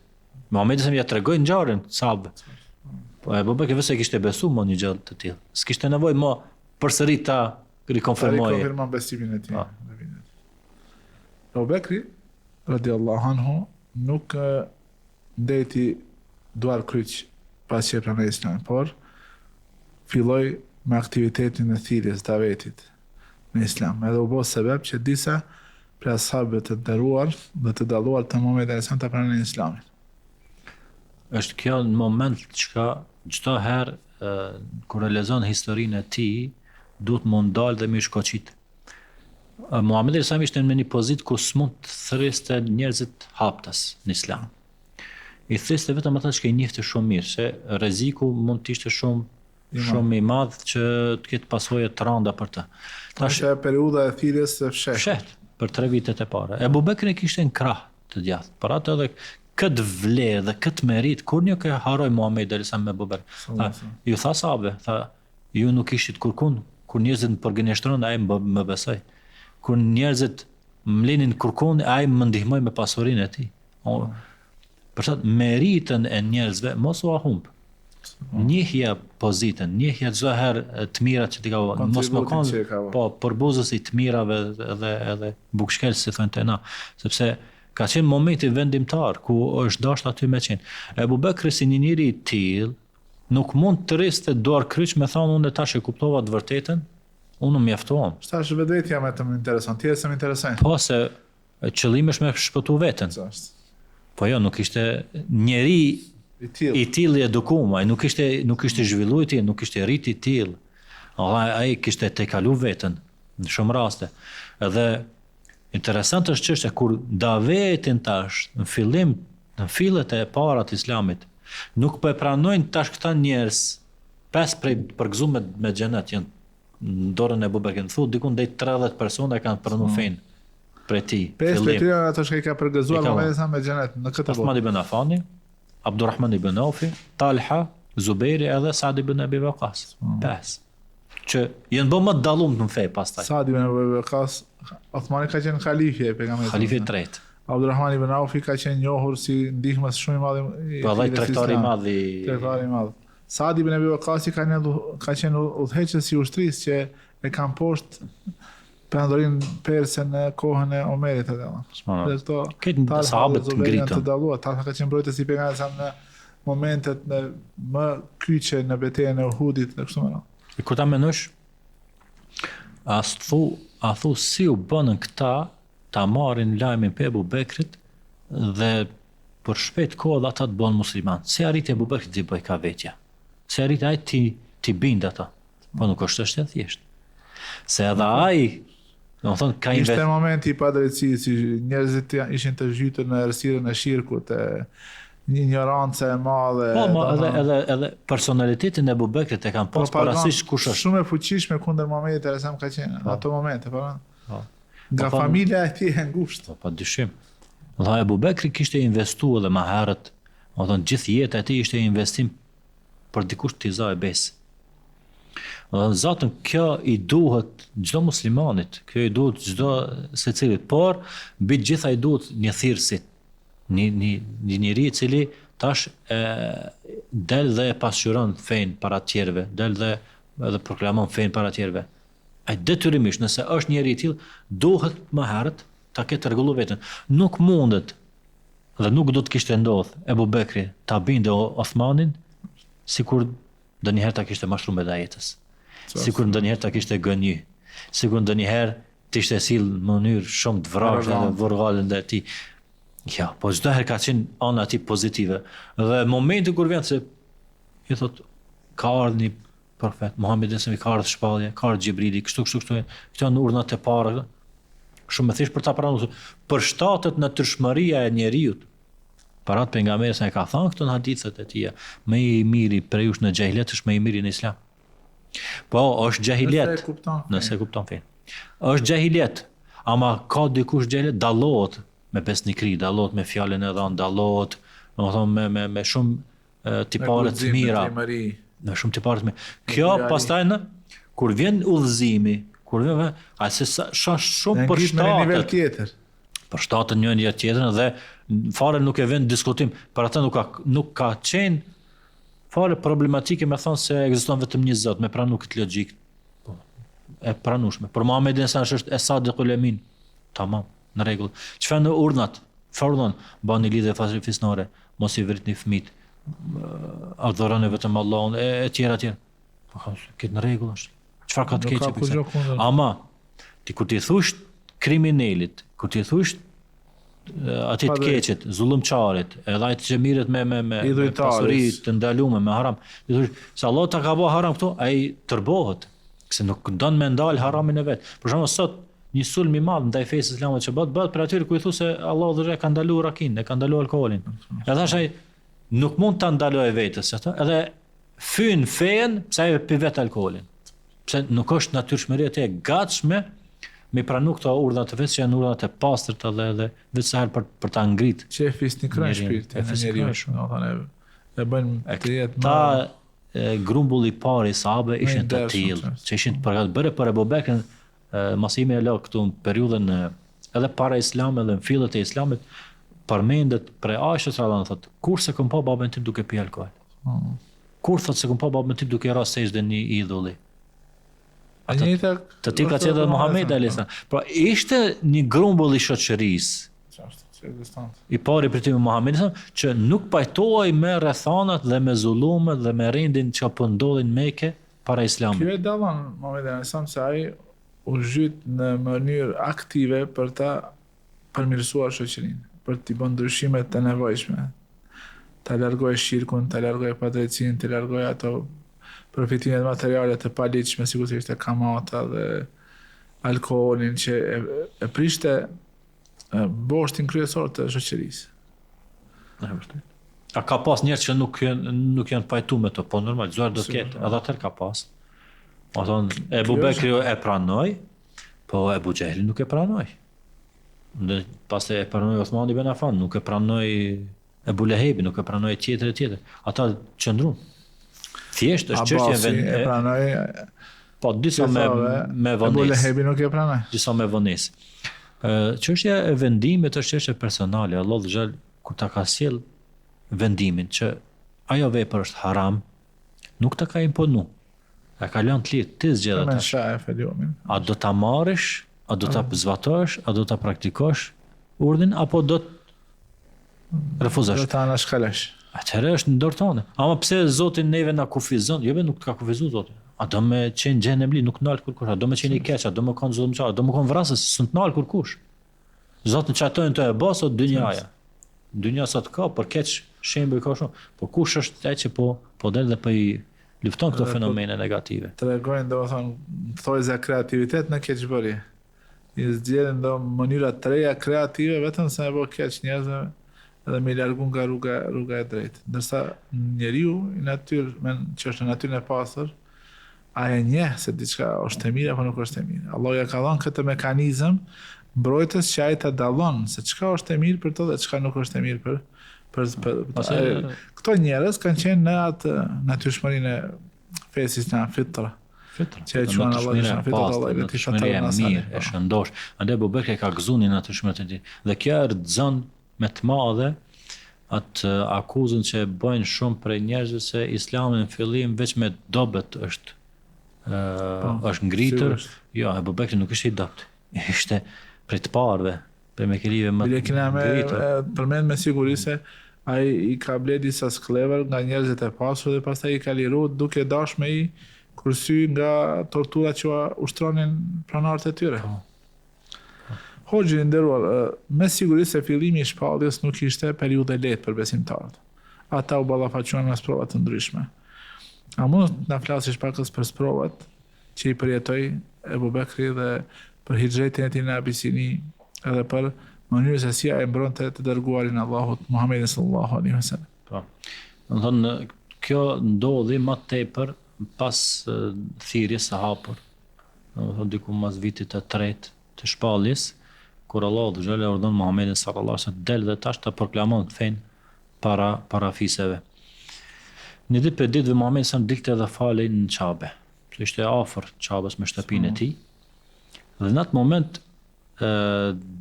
Muhamedi sa më ja tregoi ngjarjen sahabëve. Po Ebu Bekri vetë kishte besu më një gjë të tillë. S'kishte nevojë më përsëri ta rikonfirmojë. Rikonfirmon besimin e tij. Ebu Bekri radiallahu anhu nuk ndeti duar kryq pas që e pranoi Islamin, por filloi me aktivitetin e thirrjes davetit në Islam. Edhe u bë sebeb që disa prej ashabëve të nderuar dhe të dalluar të Muhamedit sallallahu alaihi wasallam ta pranojnë Islamin. Është kjo në moment që çdo herë kur e lexon historinë e tij, duhet më ndal dhe më shkoçit. Muhamedi sallallahu ishte në një pozitë ku s'mund të thëriste njerëzit haptas në Islam. I thëriste vetëm ata që i njihte shumë mirë, se rreziku mund të ishte shumë i madh që të ketë pasojë të rënda për të. Tash e periudha e thirrjes së fshet për 3 vitet e para. Ebu Bekri kishte në krah të djathtë. Për atë edhe këtë vlerë dhe këtë merit kur një ka harroi Muhamedi sallallahu me Ebu Bekr. Ju tha sahabëve, tha ju nuk ishit kurkun kur njerëzit më përgënjeshtron ai më besoi. Kur njerëzit më lenin kurkun ai më ndihmoi me pasurinë e tij. Për shkak meritën e njerëzve mos u humb. Njihja pozitën, njihja çdo herë të mirat që ti ka vënë, mos më kanë po përbuzës i të mirave edhe bukshkel si thonë te na, sepse ka qenë momenti vendimtar ku është dashur aty me qenë. Ebu Bekri si një njeri i tillë nuk mund të rriste duar kryq me thonë unë tash e kuptova të vërtetën, unë mjaftohem. Tash vetvetja më të më intereson, ti s'm intereson. Po se qëllimi është me shpëtu veten. Po jo, nuk ishte njeri i tillë i edukuar, ai nuk ishte zhvilluar i tillë, nuk ishte rrit i tillë. Ai kishte tejkalu veten në shumë raste. Edhe interesant është çështja kur davetin tash në fillim, në fillet e para të Islamit, nuk po e pranojnë tash këta njerëz 5 prej përgëzuar me xhenet janë në dorën e Ebu Bekrit. Thotë diku ndaj 30 persona kanë pranuar fen prej tij. 5 prej tyre ato që i ka përgëzuar Muhamedi sa me xhenet në këtë botë. Uthman ibn Affani, Abdurrahman ibn Aufi, Talha, Zubairi edhe Saad ibn Abi Waqqas. 5. Që janë bërë më të dallum në fe pastaj. Saad ibn Abi Waqqas, Uthmani ka qenë khalifi e pejgamberit. Khalifi i tretë. Abdurrahman ibn Aufi ka qenë njohur si ndihmës shumë i madh i tregtari i madh. Saad ibn Abi Waqqas ka qenë udhëheqës i ushtrisë që e kanë poshtë perandorin perse në kohën e Omerit edhe. Dhe këto sahabët ngritën. Të dalluar, ta ka qenë mbrojtës i pejgamberit në momentet më kyçe në betejën e Uhudit dhe kështu me radhë. Kur ta menosh, a thu si u bënën këta ta marrin lajmin pe Ebu Bekrit dhe për shpejt kohë ata të bënë musliman. Si arriti Ebu Bekrit të bëj ka vetja? Si arriti ai ti bind ata? Po nuk është e thjeshtë. Se edhe ai ishte momenti i padrejtësisë, si njerëzit ishin të zhytur në errësirën e shirkut, një ignorancë e madhe. Po, edhe personalitetin e Ebu Bekrit e kanë pas parasysh kush është. Shumë e fuqishme kundër Muhamedit sallallahu ka qenë në ato momente, po. Nga familja e tij e ngushtë. Po dyshim. Dhe Ebu Bekri kishte investuar edhe më herët, gjithë jeta e tij ishte investim për dikush të izaj besë. Zatën kjo i duhet çdo muslimanit, kjo i duhet çdo secilit, por mbi gjitha i duhet një thirrësit, një njeri i cili tash del dhe e pasqyron fen para të tjerëve, del dhe edhe proklamon fen para të tjerëve. Ai detyrimisht nëse është njeri i tillë duhet më herët ta ketë rregullu veten. Nuk mundet dhe nuk do të kishte ndodh Ebu Bekri ta binde Osmanin sikur ndonjëherë ta kishte mashtruar me dajetës. Sikur ndonjëherë ta kishte gënjy. Sikur ndonjëherë të ishte sill në mënyrë shumë të vrashë dhe vorgallën dhe ti. Ja, po çdo herë ka qenë ana ti pozitive. Dhe momenti kur vjen se i thot ka ardhur një profet Muhamedi se ka ardhur shpallje, ka ardhur Xhibrili, kështu. Këto janë urdhnat e para. Shumë më thjesht për ta pranuar. Për shtatët në natyrshmëria e njeriu. Para pejgamberit sa e ka thënë këto në hadithet e tij, më i miri prej jush në xahilet është më i miri në islam. Po, është xahilet. Nëse kupton fen. Është xahilet, ama ka dikush xahilet dallohet me besnikëri, dallohet me fjalën e dhënë, dallohet, domethënë me shumë tipare të mira. Me shumë tipare të mira. Kjo pastaj kur vjen udhëzimi, kur vjen asë shumë për shtatët. Për shtatën një tjetrën dhe fare nuk e vend diskutim, për ata nuk ka qenë fare problematike me thonë se ekziston vetëm një Zot, me pranu këtë logjik e pranueshme. Për Muhamedit është Sadiqul Amin. Tamam, në rregull. Çfarë në urdhnat? Fardhon, bani lidhje fisnore, mos i vritni fëmijët, adhuroni vetëm Allahun e tjera. Po këtë në rregull është. Çfarë ka të keqe pse? Ama ti kur ti thosh kriminalit, kur ti thosh aty të keqet, zullumçarit, edhe ai që mirret me pasuri të ndaluar me haram. Ti thosh se Allah ta ka bë haram këtu, ai tërbohet, se nuk don me ndal haramin e vet. Për shembull sot një sulm i madh ndaj fesë islamit që bëhet për atyre ku i thosë se Allah dhe ka ndaluar rakin, e ka ndaluar alkoolin. Edhe thash ai nuk mund ta ndalojë vetes atë, edhe fyn fen pse ai pi vet alkoolin. Pse nuk është natyrshmëria e gatshme me pranu këto urdhra të vetë që janë urdhra të pastërta dhe vetë sa herë për ta ngrit. Që e fisnikron shpirtin e njeriu, domethënë e bën të jetë ta grumbulli i parë i sahabëve ishin të tillë, që ishin të përgatitur bëre për Abu Bekrin, masimi e lë këtu në periudhën edhe para islamit dhe në fillet e islamit, përmendet për Aishës radhiyallahu anha thotë, kur se kam pa babën tim duke pi alkool. Kur thotë se kam pa babën tim duke rrasë sejdë në idhulli. Të tillë ka qenë edhe Muhamedi alayhis salam. Pra ishte një grumbull i shoqërisë. I pari për ty me Muhamedi që nuk pajtohej me rrethanat dhe me zullumet dhe me rendin që po ndodhin në Mekë para islamit. Ky e dallon Muhamedi alayhis salam se ai u zhyt në mënyrë aktive për ta përmirësuar shoqërinë, për t'i bën ndryshimet të nevojshme. Ta largojë shirkun, ta largojë padrejtësinë, ta largojë ato përfitimet materiale të paligjshme, sigurisht e kamata dhe alkoolin që e prishte boshtin kryesor të shoqërisë. A ka pas njerëz që nuk janë pajtuar me to, po normal, çfarë do të ketë, edhe atë ka pas. Do thonë Ebu Bekri e pranoi, po Ebu Xehli nuk e pranoi. Dhe pastaj e pranoi Osmani ibn Affan, nuk e pranoi Ebu Lehebi, nuk e pranoi tjetër. Ata qëndruan. Thjesht është çështje e pranoi. Po disa me vonesë. Ebu Lehebi nuk e pranoi. Disa me vonesë. Çështja e vendimit është çështje personale. Allah xhall kur ta ka sjell vendimin që ajo vepër është haram, nuk ta ka imponu. A ka lënë të lirë ti zgjedh atë. A do ta marrësh, a do ta zbatosh, a do ta praktikosh urdhin apo do të refuzosh? Do ta anashkalesh. Atëherë është në dorë tonë. Ama pse Zoti neve na kufizon? Jo, nuk ka kufizuar Zoti. A do me qenë xhenem li, nuk nal kurkush, a do me qenë i keq, a do me kanë zullumçar, a do me kanë vrasës, s'u nal kurkush. Zoti çatojnë të e bosë dynjaja. Dynja sa të ka për keq shembull ka shumë. Po kush është ai që po del dhe po i lufton këto fenomene negative? Tregojnë domethënë thojza kreativitet në keqbërje. I zgjedhin do mënyra të reja kreative vetëm se apo keq njerëzve edhe me largu nga rruga e drejtë. Ndërsa njeriu i natyrë, që është në natyrën e pastër, ai e njeh se diçka është e mirë apo nuk është e mirë. Allah ja ka dhënë këtë mekanizëm mbrojtës që ai ta dallon se çka është e mirë për to dhe çka nuk është e mirë për këto njerëz kanë qenë në atë natyrshmërinë e fesë islam fitra. Që e quan Allah në fitra Allah i të shmëria mirë, e shëndosh. Ande Abu Bekri ka gëzuar në natyrshmërinë e tij. Dhe kjo rrezon me të madhe atë akuzën që bëjnë shumë prej njerëzve se islami në fillim veç me dobet është ngritër. Jo, Abu Bekri nuk ishte i dobt. Ishte prej të parëve. Për me kelive më Bile kena me ngritur. përmend me siguri se ai i ka ble disa sklever nga njerëzit e pasur dhe pastaj i ka liru duke dash me i kursy nga torturat që ushtronin pranarët e tyre. Hoxhi i nderuar, me siguri se fillimi i shpalljes nuk ishte periudhë e lehtë për besimtarët. Ata u ballafaquan me sprova të ndryshme. A mund të na flasësh pak për sprovat që i përjetoi Ebu Bekri dhe për hijretin e tij në Abisini edhe për mënyrën se si ai mbronte të dërguarin Allahut Muhammedin sallallahu alaihi wasallam. Po. Do të thonë kjo ndodhi më tepër pas thirrjes së hapur. Do të thonë diku mas vitit të tretë të shpalljes, kur Allahu xhallahu urdhon Muhammedin sallallahu alaihi wasallam del dhe tash të proklamon fen para fiseve. Një ditë për ditëve Muhamedi sa dilte dhe falej në Qabe. Ishte afër Qabes me shtëpinë e tij. Dhe në atë moment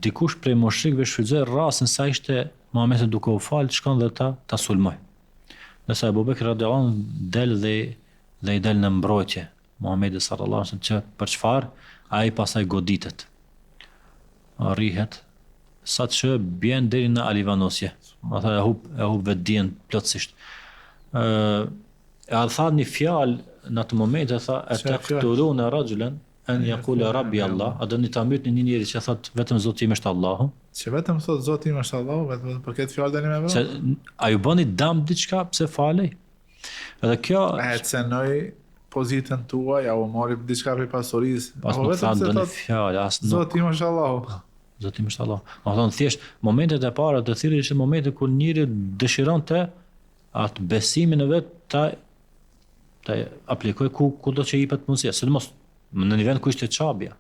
dikush prej mushrikëve shfrytëzoi rastin sa ishte Muhamedi duke u falë, shkon dhe ta sulmoj. Nëse Abu Bekri radhiyallahu anhu del dhe i del në mbrojtje Muhamedi sallallahu alaihi wasallam që për çfarë ai pasaj goditet. Arrihet sa që bjen deri në alivanosje. Ata e hub vetë dijen plotësisht. A tha një fjalë në atë moment, e tha ataqtuluna rajulan an yaqula rabbi Allah, a doni ta mytni një njeri që thot vetëm Zoti im është Allahu? Që vetëm thot Zoti im është Allahu, vetëm për këtë fjalë dani me vë? Se a ju bëni dam diçka pse falej? Edhe kjo e cenoi pozitën tuaj, ja u mori diçka prej pasurisë. Pas nuk tha doni fjalë, as nuk. Zoti im është Allahu. Zoti im është Allahu. Do thonë thjesht momentet e para të thirrjes ishin momente kur njëri dëshironte atë besimin e vet ta aplikoj ku do që i jepet mundësia, sidomos në një vend ku ishte Qabja.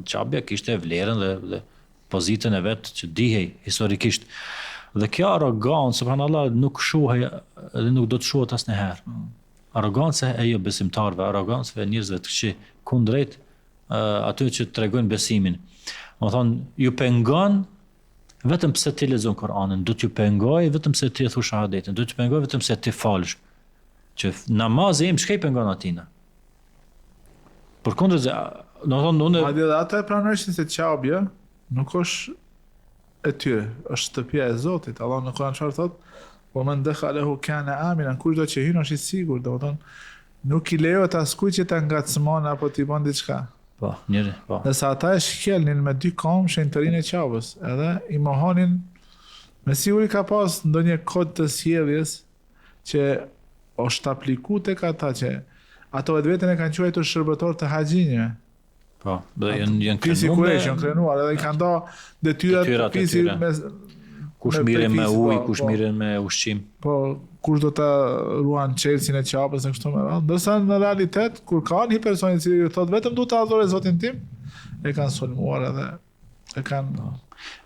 Qabja kishte vlerën dhe pozitën e vet që dihej historikisht. Dhe kjo arrogancë, subhanallahu, nuk shohej dhe nuk do të shohet asnjëherë. Arroganca e jo besimtarëve, arroganca e njerëzve të këqij kundrejt aty që tregojnë besimin. Do thonë, ju pengon vetëm pse ti lexon Kur'anin, do t'ju pengoj vetëm se ti e thush shahadetin, do t'ju pengoj vetëm se ti falësh. Që namazi im shkej pengon atina. Përkundër, do thonë unë Madje edhe ata e pranojnë se Qabja nuk është e tyre, është shtëpia e Zotit. Allah në Kur'an çfarë thotë? "Wa man dakhalahu kana aminan", kush do që hyn është i sigurt, do thonë nuk i lejohet askujt që ta ngacmon apo t'i bën diçka. po, njëri, po. Nëse ata e shkelnin me dy kom shenjtërinë e Qabës, edhe i mohonin, me siguri ka pas ndonjë kod të sjelljes që është apliku tek ata që ato vetën e kanë quajtur shërbëtor të haxhinjve. Po, dhe janë Pisi Kurejsh janë krenuar edhe i kanë da detyrat pisi me kush me mirën me pejfis, ujë, po, kush po. mirën me ushqim. po kush do ta ruan Chelsea në Qabës në kështu me radhë. Ndërsa në realitet kur ka një person i cili thotë vetëm du ta adhuroj Zotin tim, e kanë sulmuar edhe e kanë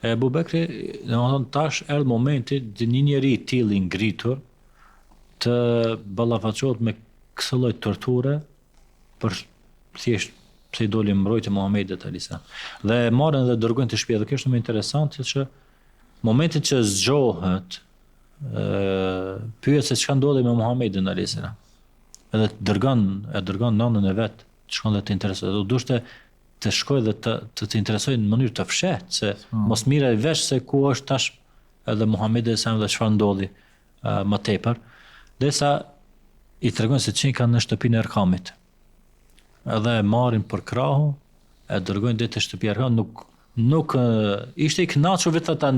Ebu Bekri, domethënë tash erdhi momenti që një njeri i tillë i ngritur të ballafaqohet me këtë lloj torture për thjesht pse i doli mbrojtje Muhamedit alayhis salam. Dhe marrën dhe dërgojnë të shtëpi. Dhe kjo është më interesante që momentin që zgjohet pyet se çka ndodhi me Muhamedit alayhis salam. Edhe dërgon nënën e vet, shkon dhe të interesohet. Do dushte të shkoj dhe të interesojë në mënyrë të fshehtë se mos mirë vesh se ku është tash edhe Muhamedi sa dhe çfarë ndodhi më tepër. Derisa i tregojnë se çin kanë në shtëpinë e Erkamit. Edhe e marrin për krahu, e dërgojnë deri te shtëpia e Erkamit, nuk ishte i kënaqur vetë ta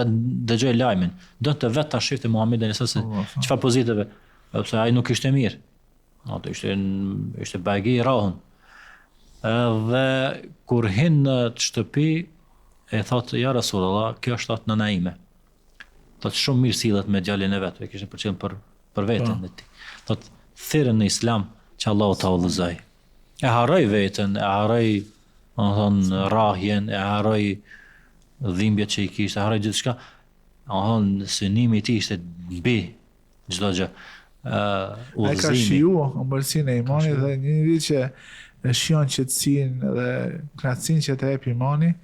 dëgjoj lajmin. Donte vetë ta shifte Muhamedin se çfarë pozitave, sepse ai nuk ishte mirë. Ato ishte bagi i rrahun. Dhe kur hin në shtëpi e thotë ja Rasulullah, kjo është atë nëna ime. Thotë shumë mirë sillet me djalin e vet, e kishte përcjell për veten e tij. Thotë thirrën në Islam që Allahu ta udhëzoj. E harroi veten, e harroi, domethënë rrahjen, e harroi dhimbjet që i kishte, harroi gjithçka. Domethënë synimi i tij ishte mbi çdo gjë. Ai ka shiju ëmbëlsinë e imanit dhe një njeri që e shijon qetësinë dhe knatësinë që të jep imani,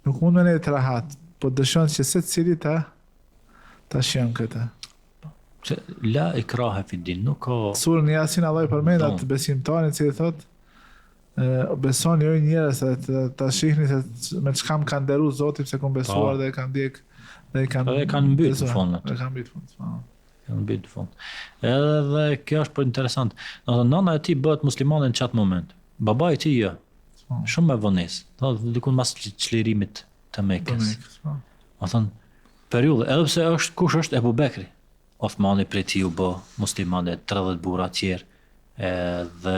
nuk mund me ne të rahat, po dëshon që secili ta shijon këtë. La ikraha fi din, nuk ka Surën Yasin Allah i përmend atë besimtarin i cili thotë besoni ju njerëz se ta shihni se me çka më ka nderu Zoti pse kam besuar dhe e kanë ndjek dhe kanë mbyt në fund. Dhe kanë mbyt fund. Kanë mbyt në fund. Edhe kjo është për interesant. Do të thonë nana e tij bëhet muslimane në çat moment. Babai i tij jo. Shumë me vonesë. Do të dikun mas çlirimit të Mekës. Do të thonë periudhë, edhe pse është kush është Ebu Bekri. Osmani prej tij u bë muslimane, 30 burra të tjerë. Edhe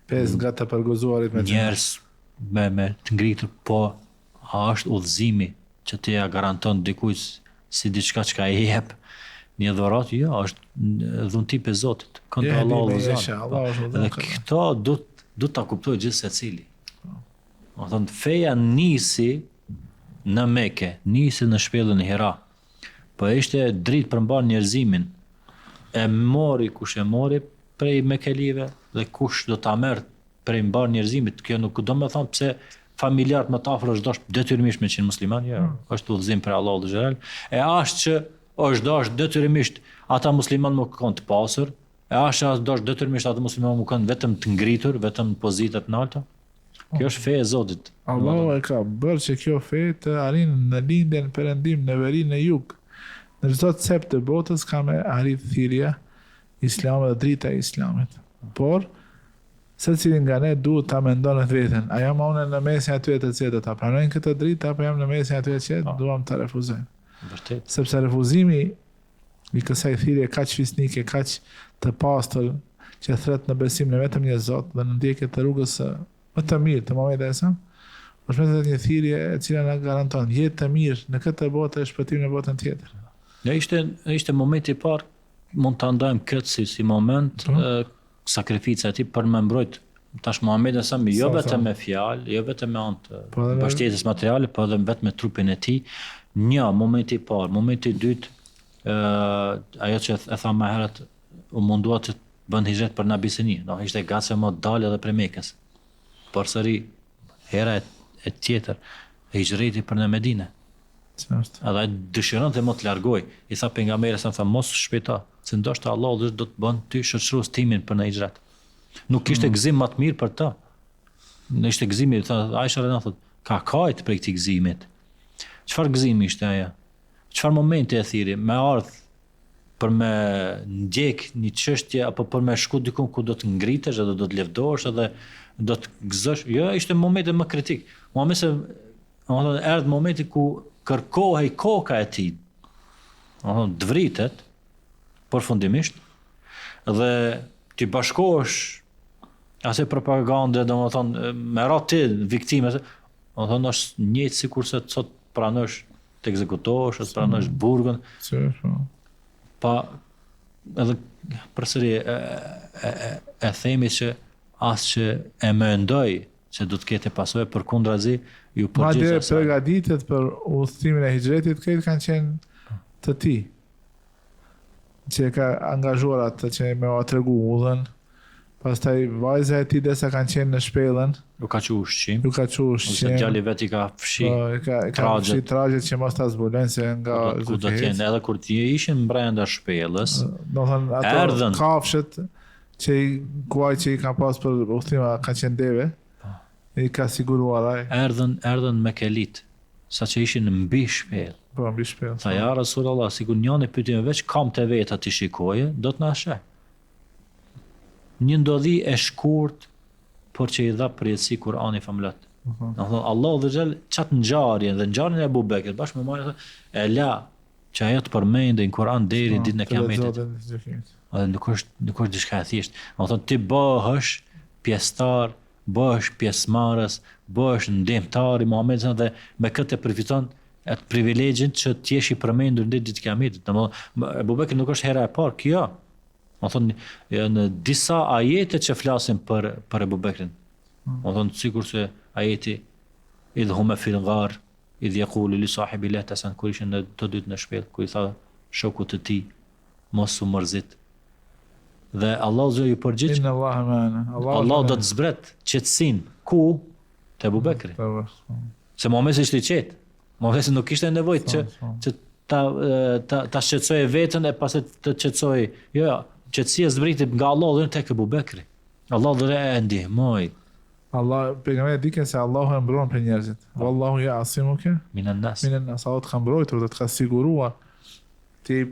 5 nga të përgozuarit me njerëz me të ngritur, po a është udhëzimi që ti ja garanton dikujt si diçka që i jep një dhuratë? Jo, është dhunti e Zotit. Kënd Allahu udhëzon. Dhe këto du ta kuptoj gjithë secili. Do thonë feja nisi në Mekë, nisi në shpellën e Hira. Po ishte dritë për mbar njerëzimin. E mori kush e mori prej Mekelive dhe kush do ta merr prej mbar njerëzimit. Kjo nuk do të thonë pse familjarët më të afër është dash detyrimisht me qenë musliman, jo. Është udhëzim për Allahu xhelal. E ashtë që është dash detyrimisht ata musliman më kanë të pasur, e ashtë dash detyrimisht ata musliman më kanë vetëm të ngritur, vetëm në pozita të larta. Kjo është feja e Zotit. Allahu e ka bërë që kjo fe të arrin në lindjen, perëndim, në verinë, në jug. Në çdo cep të botës ka me arrit thirrja Islamit dhe drita e Islamit. Por secili nga ne duhet ta mendon vetën. A jam unë në mesin aty të cilët ta pranojnë këtë dritë apo jam në mesin aty që duam ta refuzojmë? Vërtet. Sepse refuzimi i kësaj thirrje kaq fisnike, kaq të pastër që thret në besim në vetëm një Zot dhe në ndjekje të rrugës më të mirë të Muhamedit sallallahu alaihi wasallam, është vetëm një thirrje e cila na garanton jetë të mirë në këtë botë e shpëtim në botën tjetër. Ja ishte momenti i parë, mund ta ndajmë këtë si moment sakrifica e tij për me mbrojt tash Muhamedit sallallahu alaihi wasallam, jo vetëm me fjalë, jo vetëm me anë të mbështetjes materiale, por edhe vetëm me trupin e tij. Një momenti i parë, momenti i dytë, ajo që e tha më herët, u mundua të bën hijret për Nabisini, do ishte gatshëm të dalë edhe prej Mekës. Përsëri hera e tjetër, hijreti për në Medinë. Edhe ai dëshironte më të largoj. I tha pejgamberit sa mos shpejto, se ndoshta Allahu do të bën ty shoqërues timin për në hijret. Nuk kishte gëzim më të mirë për ta. Në ishte gëzimi, tha Aisha radhiyallahu anha, ka kajt prej këtij gëzimit. Çfarë gëzimi ishte ajo? Çfarë momenti e thirrje? Me ardh për me ndjek një çështje apo për me shku diku ku do të ngritesh edhe do të lëvdohesh edhe do të gëzosh? Jo, ishte momenti më kritik. Domethënë erdhi momenti ku kërkohej koka e tij. Domethënë dvritet përfundimisht dhe ti bashkohesh asaj propagande, domethënë me radhë viktime, domethënë është njëjtë sikurse sot pranosh të ekzekutohesh, të pranosh burgun. Pa edhe përsëri e themi që as që e mendoj që do të ketë pasojë, përkundrazi ju përgjigj. Madje përgatitet për udhëtimin e hijretit këtë kanë qenë të tij, që ka angazhuar atë që me u tregu udhën. Pastaj vajza e tij desa kanë qenë në shpellën. U ka qenë ushqim. Ose djali vet i ka fshi. Ka fshi trajet që mos ta zbulojnë se nga ku do të jenë edhe kur ti ishin brenda shpellës. Do thënë ato kafshët që kuaj që i kanë pas për udhëtima kanë qenë deve. I ka siguruar ai. Erdhën me kelit, saqë ishin mbi shpellë. Po mbi shpellë. Tha ja Rasulullah, sikur njëri pyetën veç kam të veta ti shikoje, do të na sheh. Një ndodhi e shkurt, por që i dha përjetësi Kurani famullat. Domethënë Allahu dhe xhel çat ngjarjen dhe ngjarjen e Abu Bekrit bashkë me Muhamedit e la që ajo të përmendej në Kur'an deri ditën e Kiametit. Edhe nuk është diçka e thjeshtë. Domethënë ti bëhesh pjesëtar, bëhesh pjesëmarrës, bëhesh ndihmëtar i Muhamedit dhe me këtë përfiton atë privilegjin që ti jesh i përmendur në ditën e Kiametit. Domethënë Abu Bekri nuk është hera e parë kjo. Në disa ajete që flasin për Abu Bekrin. Sikur se ajeti idh huma fil ghar, idh yaqulu li sahibi la tasan, kur ishin në të dytë në shpellë, kur i tha shokut të tij mos u mërzit. Dhe Allahu zë ju përgjigj. Inna Allaha ma'ana. Allahu do të zbret qetësinë ku te Abu Bekri. Se Muhamedi ishte i qetë. Muhamedi nuk kishte nevojë që ta shqetësojë veten e pastaj të qetësojë. Jo, qetësia zbritet nga Allahu dhe tek Abu Bekri. Allahu dhe e ndihmoi. Allah, pejgamberi dikën se Allahu e mbron për njerëzit. Wallahu ya'simuka Minan nas. minan nas. Allah të ka mbrojtur, do të ka siguruar ti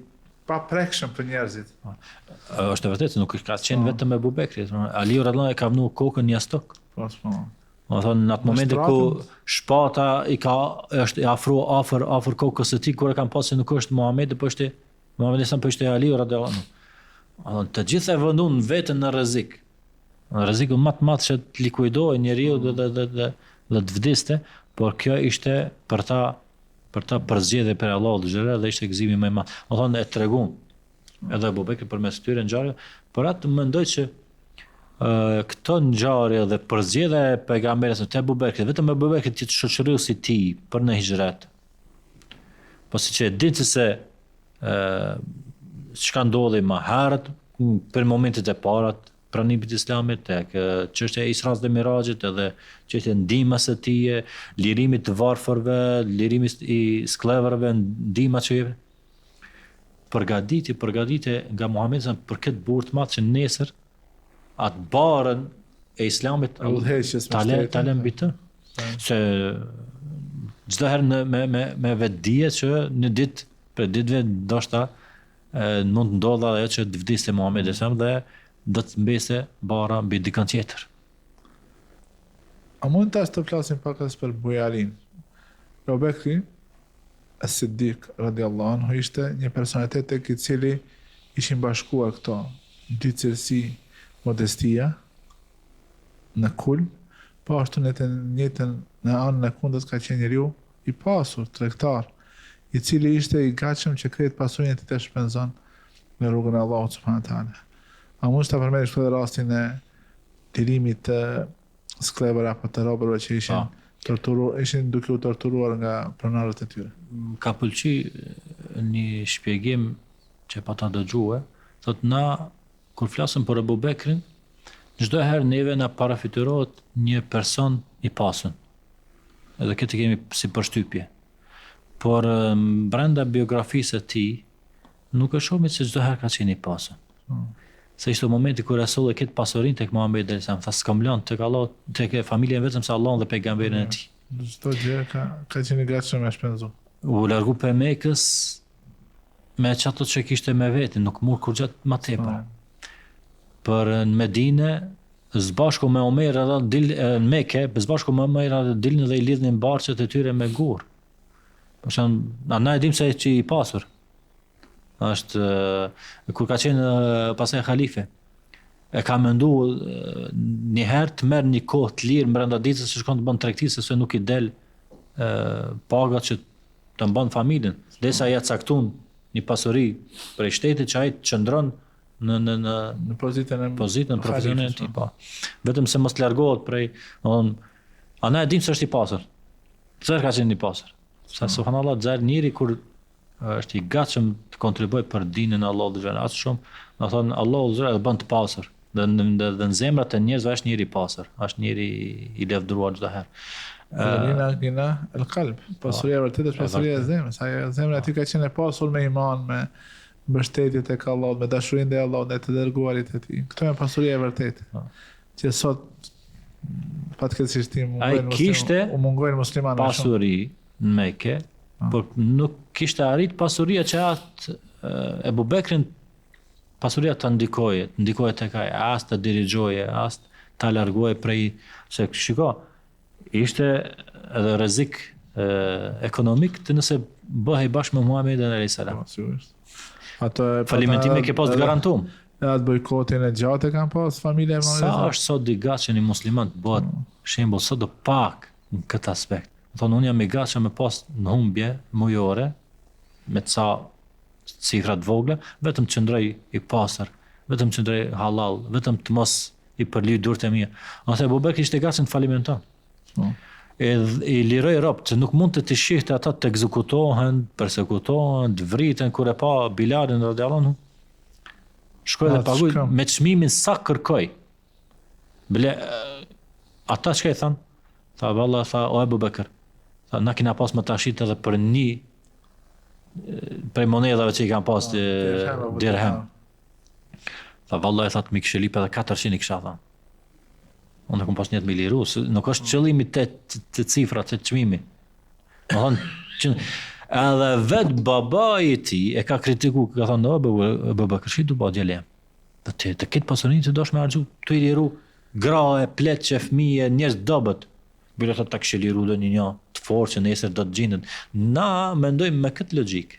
pa prekshëm për njerëzit. Është e vërtetë, nuk ka qenë vetëm Abu Bekri. Aliu radhiyallahu ka vënë kokën një stok. Po. Do thonë në atë moment ku shpata është afër kokës së tij, kur e kanë pasur nuk është Muhamedi, po është Muhamedi sa po është Aliu radhiyallahu anhu. Të gjithë e vëndun vetën në rrezik. Në rrezikun më të madh që të likuidohej njeriu dhe të vdiste, por kjo ishte për ta përzgjedhur për Allahu dhe ishte gëzimi më i madh. Do thonë e tregon edhe Abu Bekri përmes këtyre ngjarjeve, por atë mendoj që këto ngjarje dhe përzgjedhja e pejgamberit të Abu Bekrit, vetëm Abu Bekri ti shoqëroi si ti për në hijret. Po siç e ditë se çka ndodhi më herët për momentet e para pranimit të Islamit, tek çështja e Isras dhe Mirajit, edhe çështja e ndihmës së tij, lirimit të varfërve, lirimit i skleverëve, ndihma që përgatitje nga Muhamedi për këtë burr të madh që nesër atë barën e Islamit ta lëm mbi të. Se çdo herë me vetdije që në ditë për ditëve ndoshta mund të ndodha ajo që të vdiste Muhamedi dhe do të mbese bara mbi dikën tjetër. A mund tash të flasim pak për bujarin? Abu Bekri as-Siddiq radhiyallahu anhu ishte një personalitet tek i cili ishin bashkuar këto dy cilësi, modestia në kulm, po ashtu në anën e kundërt ka qenë njeriu i pasur, tregtar, i cili ishte i gatshëm që krejt pasurinë e tij të shpenzon në rrugën e Allahut subhanahu wa taala. A mund të përmendesh këtë rastin e lirimit të skleverë apo të robërve që ishin duke u torturuar nga pronarët e tyre? Ka pëlqy një shpjegim që pa ta dëgjue, thot na kur flasëm për Abu Bekrin, çdo herë neve na parafiturohet një person i pasur. Edhe këtë kemi si përshtypje. Por brenda biografisë së tij nuk e shohim se çdo herë ka qenë i pasur. Se ishte momenti kur Rasulli këtë pasurinë tek Muhamedi sallallahu alaihi wasallam, tha s'kam lënë tek Allah, tek familjen vetëm se Allahun dhe pejgamberin e tij. Çdo gjë ka qenë i gatshëm me shpenzu. U largu për Mekës me çato që kishte me vete, nuk mor kur gjatë më tepër. Për në Medinë, zbashku me Omer në Mekë, zbashku me Omer dilnin dhe i lidhnin barçet e tyre me gur. Për shembull, na e dim se që i pasur. Është kur ka qenë pasaj halife, e ka menduar një herë të merr një kohë të lirë brenda ditës që shkon të bën tregti se nuk i del pagat që të mban familjen, derisa ja cakton një pasuri për shtetit që ai qëndron në pozitën profesionale e tij, po. Vetëm se mos largohet prej, ana e dim se është i pasur. Çfarë ka qenë i pasur? Sa subhanallahu xher njëri kur është i gatshëm të kontribuojë për dinën e Allahut dhe as shumë, do thonë Allahu zot e bën të pasur. Dhe në zemrat e njerëzve është njëri i pasur, është njëri i lavdëruar çdo herë. Gina el-qalb, pasuria e vërtetë është pasuria e zemrës. Ajo zemra aty ka qenë e pasur me iman, me mbështetje tek Allahu, me dashurinë ndaj Allahut dhe të dërguarit e tij. Kjo është pasuria e vërtetë. Që sot fatkeqësisht u mungojnë muslimanët pasuri në Mekë, por nuk kishte arrit pasuria që atë Abu Bekrin pasuria të ndikoje tek ai, as të dirigjoje, as ta largoje prej se shiko, ishte edhe rrezik ekonomik të nëse bëhej bashkë me Muhamedit alayhis salam. Ato falimentimi ke pas garantuar. Atë bojkotin e gjatë kanë pas familja e Muhamedit. Sa është sot i gatshëm një musliman të bëhet shembull sot do pak në këtë aspekt. Thonë unë jam i gatshëm me pas në humbje mujore, me ca cifra të vogla, vetëm të qëndroj i pasër, vetëm të qëndroj halal, vetëm të mos i përlij durët e mia. Ose Abu Bekri ishte gatshëm të falimenton. I liroi robt, që nuk mund të shihte ata të ekzekutohen, persekutohen, të vriten kur e pa Bilalin radhiyallahu anhu. Shkoi dhe pagoi me çmimin sa kërkoi. Bile ata çka i than? Tha vallahi tha o Abu Bekr. Tha na kena pas më tashit edhe për një prej monedhave që i kanë pas dirhem. Tha vallahi tha të më kishë lip edhe 400 i kisha thënë. Unë kam pas 1 mijë liru, nuk është qëllimi të cifrat, të çmimi. Do thonë që edhe vetë babai i tij e ka kritiku, ka thonë, "O baba, kështu do bëj djalë." Të ketë pasurinë të dosh me harxhu, të i liru gra e pleqe, fëmijë, njerëz dobët. Bile ta kishë liru do një të fortë që nesër do të gjendet. Na mendojmë me këtë logjikë.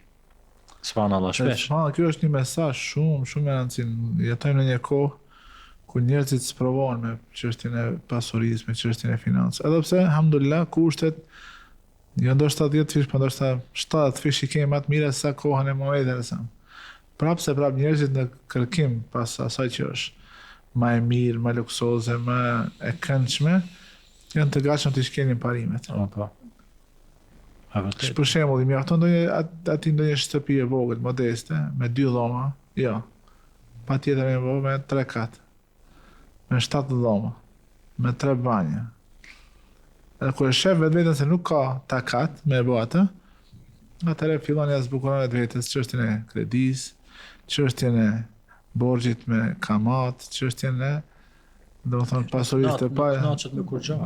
Subhanallahu, shpesh. Kjo është një mesazh shumë e rëndësishëm. Jetojmë në një kohë ku njerëzit sprovohen me çështjen e pasurisë, me çështjen e financës. Edhe pse, alhamdulillah, kushtet jo ndoshta 10 fish, po ndoshta 70 fish i kemi më të mira se sa kohën e Muhamedit e sa. Prapë njerëzit në kërkim pas asaj që është më e mirë, më luksoze, më e këndshme, janë të gatshëm të shkelin parimet. Po. Për shembull, i mjafton ndonjë shtëpi e vogël, modeste, me 2 dhoma, jo. Patjetër me 3 katë, me 7 dhoma, me 3 banja. Edhe kur e shef vetën se nuk ka takat me e bë atë, atëherë fillon ja zbukuron vetes çështjen e kredisë, çështjen e borxhit me kamat, çështjen e domethënë pasurisë të pa. Kënaqet me kurxha.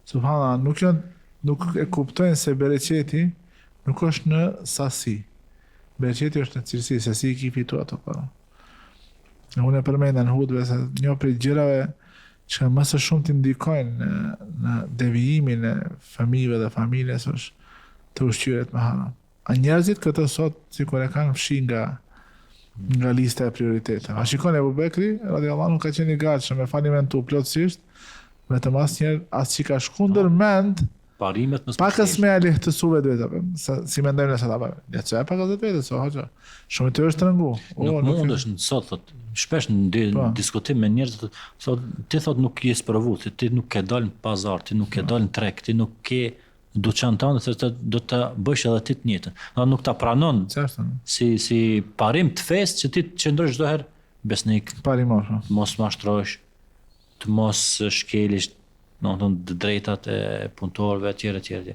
Subhanallahu, nuk e kuptojnë se bereqeti nuk është në sasi. Bereqeti është në cilësi, se si i ki fitu ato para. Unë e përmenda në hudbe se një prej gjërave që më së shumë të ndikojnë në devijimin e fëmijëve dhe familjes është të ushqyret me haram. A njerëzit këtë sot sikur e kanë fshi nga lista e prioriteteve. A shikoni Ebu Bekri, radiallahu anhu, ka qenë i gatshëm me falimentu plotësisht, vetëm asnjëherë as që ka shkundër mend parimet më pakës me e lehtësu vetëve, si mendojmë nëse ta bëjmë. Lehtësoja pakës vetë, so hoxha. Shumë të është rëngu. Nuk mundesh në sot, thot, shpesh në diskutim me njerëz, thot, ti thot nuk je sprovu, ti nuk ke dalë në pazar, ti nuk ke dalë në treg, ti nuk ke duçan tonë, se do të bësh edhe ti të njëjtën. Nuk ta pranon si parim të festë që ti të qëndrosh çdo herë besnik, parimor, mos mashtrosh, të mos shkelish të drejtat e punëtorëve etj.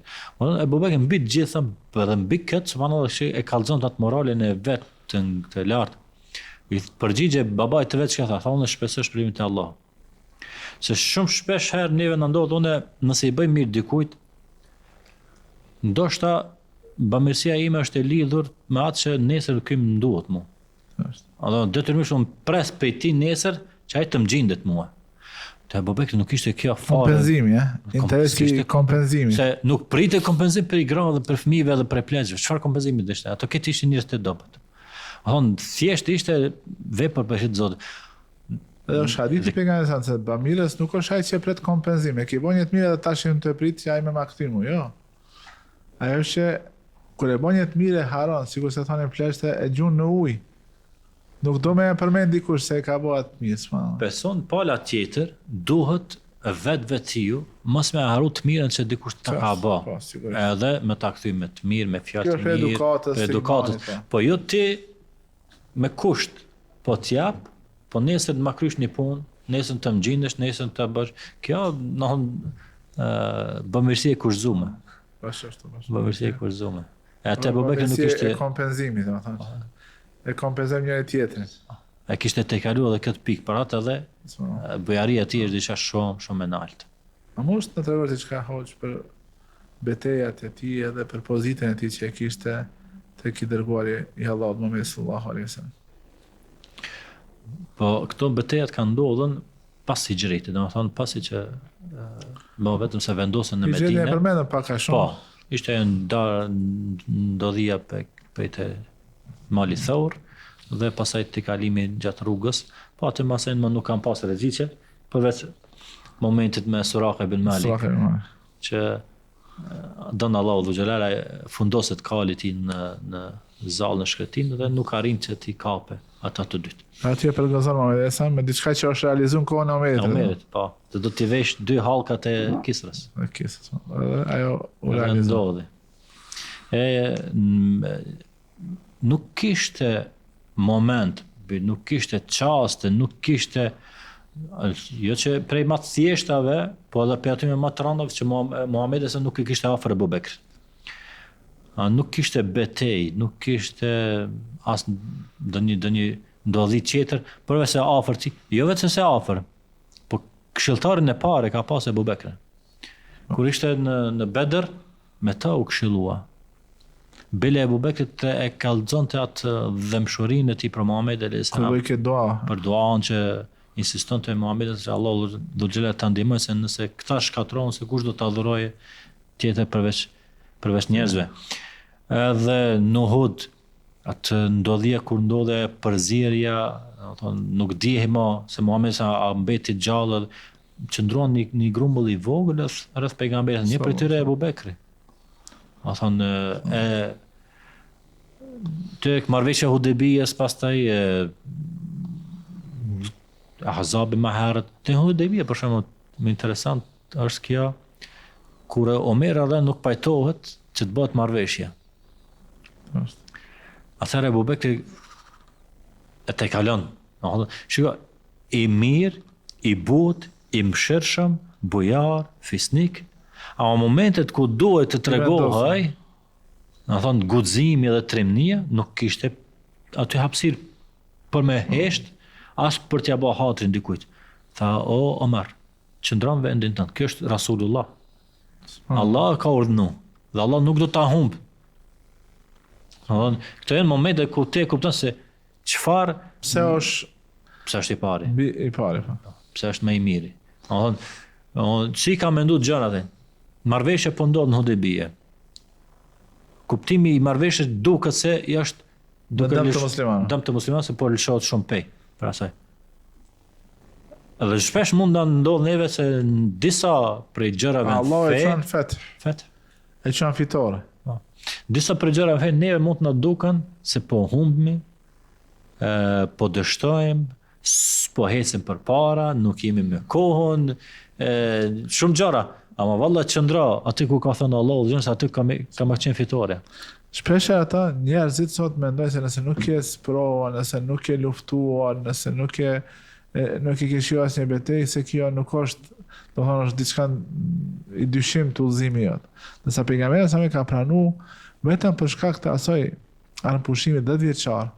Ebu Bekri mbi të gjitha edhe mbi këtë, subhanallahu, e kallëzon atë moralin e vet të lartë. I përgjigje babait të vet çka tha, thonë shpesosh shpëlimin te Allah. Se shumë shpesh herë neve na ndodh unë nëse i bëj mirë dikujt, ndoshta bamirësia ime është e lidhur me atë që nesër ky më duhet mua. Allo detyrimisht unë pres prej ti nesër që ai të më gjendet mua. Te Ebu Bekri nuk ishte kjo fare. Kompenzimi, interesi kompenzimi. Se nuk pritet kompenzim për i gra dhe për fëmijëve dhe për pleqëve. Çfarë kompenzimi ishte? Ato këtë ishin njerëz të dobët. Thjesht ishte vepër për hir të Zotit. Edhe është hadithi pejgamberit se bamirës nuk është ai që pret kompenzim. E ke bën një të mirë dhe tash të prit që ai më makthy mua, jo. Ajo është që kur e bën një të mirë haron, sikur se thonë pleqtë e gjun në ujë. Nuk do me e përmend dikush se e ka bo atë mirë. Person pala tjetër duhet vetë tiju mos me haru të mirën që dikush të ka bo. Edhe me ta kthy me të mirë, me fjalë të mirë, për edukatës. Po jo ti me kusht, po t'jap, po nesër të ma krysh një punë, nesër të më gjindesh, nesër të bësh. Kjo bëmirësi e kushzume. Bëmirësi e kushzume. E atë Ebu Bekri nuk ishte... E kompenzimi, dhe më thënë. E kompenzojmë njëri tjetrin. E kishte te kalu edhe këtë pikë për atë edhe bujaria e tij është diçka shumë e lartë. A mos të tregosh diçka hoç për betejat e tij edhe për pozitën e tij që e kishte tek i dërguari i Allahut Muhammed sallallahu alaihi wasallam. Po këto betejat kanë ndodhur pas hijrit, domethënë pasi që vetëm se vendosën në Medinë. Hijri e përmendëm pak a shumë. Po, ishte ndodhia prej te Mali Thaur dhe pasaj të kalimi gjatë rrugës, po atë masën më nuk kam pas rreziqe, përveç momentit me Suraka ibn Malik, që don Allahu xhelala fundoset kalit i në zallë në shkretin dhe nuk arrin që ti kape ata të dytë. Atje përgazon Muhamedi me diçka që është realizuar në kohën e Omerit. Po, të do t'i vesh 2 hallkat e Kisrës. E Kisrës. Ajo u realizoi. Nuk kishte moment, nuk kishte qaste, nuk kishte, jo që prej më të thjeshtave, po edhe për aty me më të rëndave që Muhamedi se nuk i kishte afër Ebu Bekrit. Nuk kishte betej, nuk kishte as ndonjë ndodhi tjetër, përveç se afër ti, jo vetëm se afër, po këshilltarin e parë ka pas Ebu Bekri. Kur ishte në Bedër, me ta u këshillua. Bile Ebu Bekrit e kallëzonte atë dhemshurinë e tij për Muhamedit alayhis Kur salam. bëj këtë dua. Për duan që insistonte Muhamedit se Allahu do të ta ndihmoj se nëse këta shkatërrohen se kush do ta adhurojë tjetër përveç njerëzve. Edhe në Uhud atë ndodhia kur ndodhe përzierja, nuk dihe më se Muhamedi a mbeti gjallë, qëndron një grumbull i vogël rreth pejgamberit, një prej tyre Ebu Bekri. Tek marrëveshja Hudebijës, pastaj Ahzabi më herët. Te Hudebija për shembull, më interesant është kjo kur Omer edhe nuk pajtohet që të bëhet marrëveshja. Atëherë Ebu Bekri e te kalon. Shiko, i mirë, i but, i mëshirshëm, bujar, fisnik, a në momentet ku duhet të tregohej, në thonë guximi dhe trimnia, nuk kishte aty hapësirë për me hesht, as për t'ja bë hatrin dikujt. Tha, o Omer, qëndron vendin tënd, kjo është Rasulullah. Allah ka urdhënu, dhe Allah nuk do ta humb. Këto janë momente ku ti kupton se çfarë Pse është i pari. I pari. Pse është më i miri. Si ka menduar gjërat? Marrëveshja po ndodh në Hudebije. Kuptimi i marrëveshjes duket se është dëm të muslimanëve. Dëm të muslimanëve, se po lëshohet shumë pej për asaj. Edhe shpesh mund të ndodh neve se në disa prej gjërave Allah e çon fet. E çon fitore. Disa prej gjërave neve mund të na duken se po humbmi, po dështojmë, po hecim për para, nuk jemi me kohën, shumë gjëra, ama valla qëndra aty ku ka thënë Allahu, se aty ka më qenë fitore. Shpesh ata njerëzit sot mendojnë se nëse nuk je sprova, nëse nuk je luftuar, nëse nuk je kishu asnjë betejë, se kjo nuk është, do të thonë është diçka i dyshim të udhëzimit jot. Nëse pejgamberi sa më ka pranuar vetëm për shkak të asaj anëpushimit 10 vjeçar,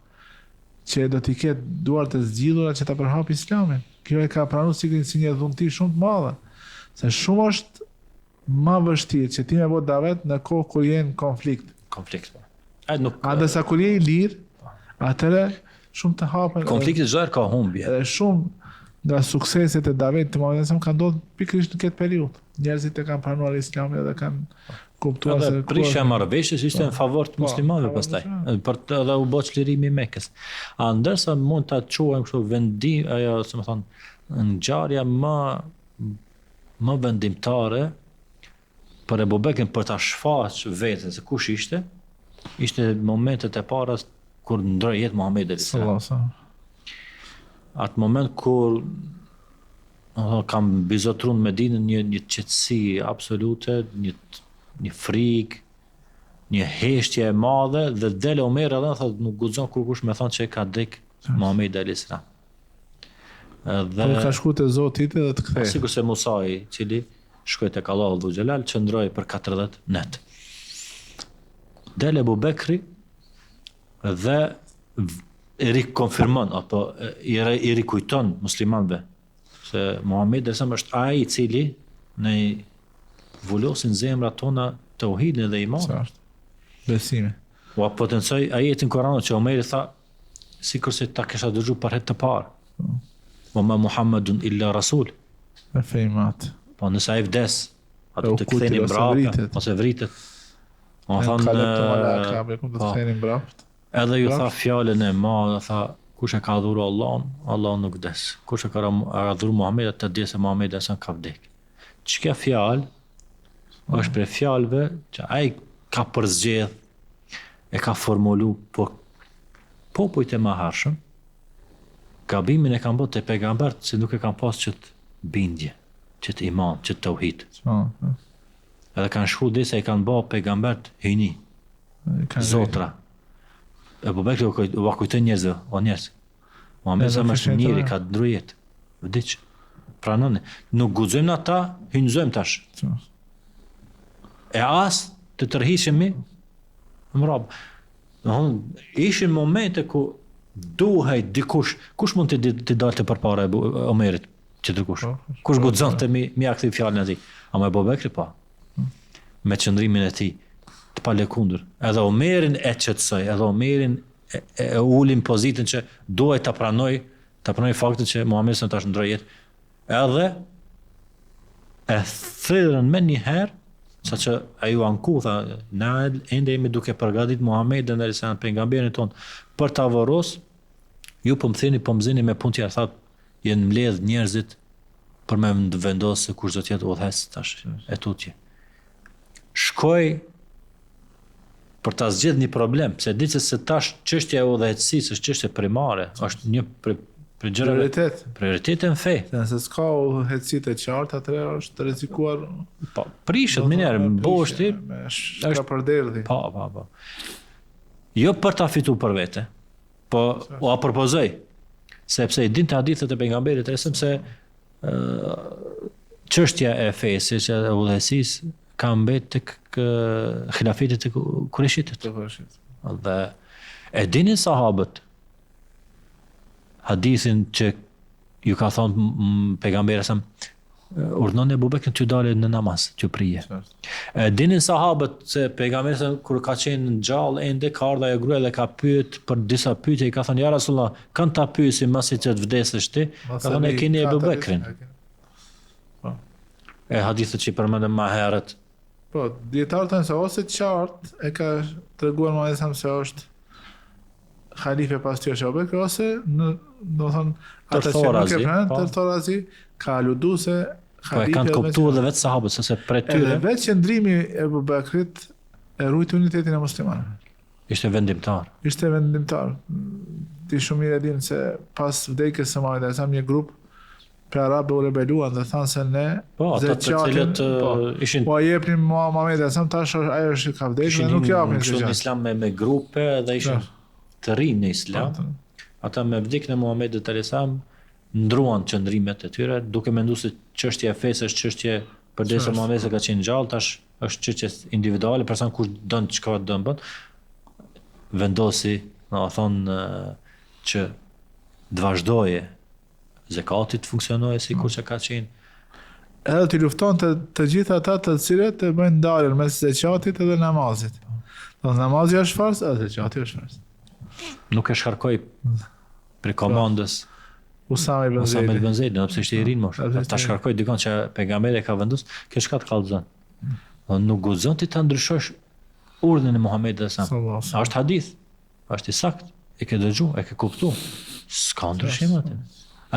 që do t'i ketë duart e zgjidhura që ta përhap Islamin. Kjo e ka pranuar si një dhunti shumë të madhe. Se shumë është më vështirë që ti me bë davet në kohë kur je në konflikt. A sa kur je i lirë, atëre shumë të hapen. Konflikti çdo ka humbje. Edhe shumë nga sukseset e davetit të Muhamedit ka ndodhur pikërisht në këtë periudhë. Njerëzit e kanë pranuar Islamin dhe kanë kuptuar se prishja e marrëveshjes ishte në favor të muslimanëve pastaj, për edhe u bë çlirimi i Mekës. Ndërsa mund ta quajmë kështu vendim, ajo, si më thon, ngjarja më vendimtare për Ebu Bekrin për ta shfaq veten se kush ishte momentet e para kur ndroi jetë Muhamedi sallallahu alaihi wasallam. Atë moment kur kam bizotruar në Medinën një qetësi absolute, një frikë, një heshtje e madhe, dhe dele Omer edhe thotë nuk guxon kurkush me thonë që ka dek Muhamedi alayhis salam. Dhe ka shkuar te Zoti dhe të kthehej. Sikur se Musa i cili shkoi tek Allahu Dhu Xhelal, qëndroi për 40 net. Dele Ebu Bekri dhe i rikonfirmon apo i rikujton muslimanëve se Muhamedi është ai i cili ne vullosin zemrat tona tauhidin dhe imanin. Besimi. Ua potencoj ajetin Kur'anit që Omeri tha sikur se ta kisha dëgjuar për herë të parë. Wa ma Muhammadun illa rasul. Me fejmat. Po nëse ai vdes, ato të ktheni mbrapa ose vritet. Ma thonë edhe ju tha fjalën e madhe, tha kush e ka adhuruar Allahun, Allahu nuk vdes. Kush e ka adhuruar Muhamedit, të di se Muhamedi sa ka vdek. Çka fjalë është për fjalëve që ai ka përzgjedh, e ka formulu, po popujt e mëhershëm gabimin e kanë bërë te pejgambert se nuk e kanë pas ç't bindje, ç't iman, ç't tauhid. Edhe kanë shku disa i kanë bërë pejgambert hyni, zotra. Ebu Bekri u kujtoi njerëzve, o njerëz. Muhamedi sa më njëri ka ndrujet. Vdiq. Pranoni. Nuk guxojmë ata, hynzojmë tash. E as të tërhiqemi mbrapa. Ishin momente ku duhej dikush, kush mund të dalte përpara Omerit? Tjetër kush. Kush guxon të mi aktiv fjalën e tij. Ama Abu Bekri pa. Me qëndrimin e tij të palekundër. Edhe Omerin e qetësoi, edhe Omerin e ulin pozitën që duhet ta pranoj faktin që Muhamedi sa tash ndroi jetë. Edhe e thirrën më një herë, saqë ai u anku tha, na ende jemi duke përgatitur Muhamedin dhe sa pejgamberin ton për ta varros, ju po më theni, po më zini me punë tjetër, thatë jenë mbledh njerëzit për me vendosë se kush do të jetë udhëhes tash e tutje. Shkoj për ta zgjedhur një problem, pse di se tash çështja e udhëheqësisë është çështje primare, është një për gjërave prioritete në fe. Nëse s'ka udhëheqësi të qartë, atëherë është të rrezikuar. Po, prishet më herë, boshti është përderdhi. Po. Jo për ta fituar për vete, po u propozoj, sepse i dinte hadithet e pejgamberit e se çështja e fesë, që e udhëheqësisë ka mbetë tek khilafetit të Kureshit. Dhe e dinin sahabët hadithin që ju ka thonë pejgamberi sa urdhnon Abu Bekrin të dalë në namaz, të prije. E dinin sahabët se pejgamberi sa kur ka qenë gjallë ende ka ardha e gruaja dhe ka pyet për disa pyetje, i ka thënë ja Rasulullah, kanë ta pyesim masi që të vdesësh ti? Ka thënë e keni Abu Bekrin. E hadithet që i përmendëm më herët. Po, dietarët thënë se ose qartë e ka treguar Muhamedi se është khalife pas tyre Abu Bekri, ose do thonë ata që nuk e pranë Tërthorazi ka aludu se khalife kanë kuptuar edhe vetë sahabët se për tyre. Edhe vetë qëndrimi e Abu Bekrit e ruajti unitetin e muslimanëve. Ishte vendimtar. Ti shumë mirë e din se pas vdekjes së Muhamedit sa një grup për arabë u rebeluan dhe thanë se ne ishin po jepnin Muhamedit sa tash ajo është ka vdekur dhe nuk japin në islam me grupe dhe ishin të rinë në islam. Ata me vdekjen e Muhamedit alayhissalam ndruan qëndrimet e tyre duke menduar se çështja e fesë është çështje përdesë Muhamedi ka qenë gjallë, tash është çështje individuale, person kush don çka do të bën. Vendosi, do të thonë që të vazhdoje zekati të funksionoje sikur që ka qenë. Edhe të lufton të gjithë ata të cilët të bëjnë ndarjen mes zekatit edhe namazit. Do namazi është farz, edhe zekati është farz. Nuk e shkarkoj për komandës Usame ibn Zeid, nëse ishte i rinë mosh. Ta shkarkoj dikon që pejgamberi ka vendosur, kjo shka të kallëzon. Nuk guxon ti ta ndryshosh urdhën e Muhamedit sallallahu alaihi wasallam. Është hadith, është i saktë, e ke dëgjuar, e ke kuptuar. S'ka ndryshim atë.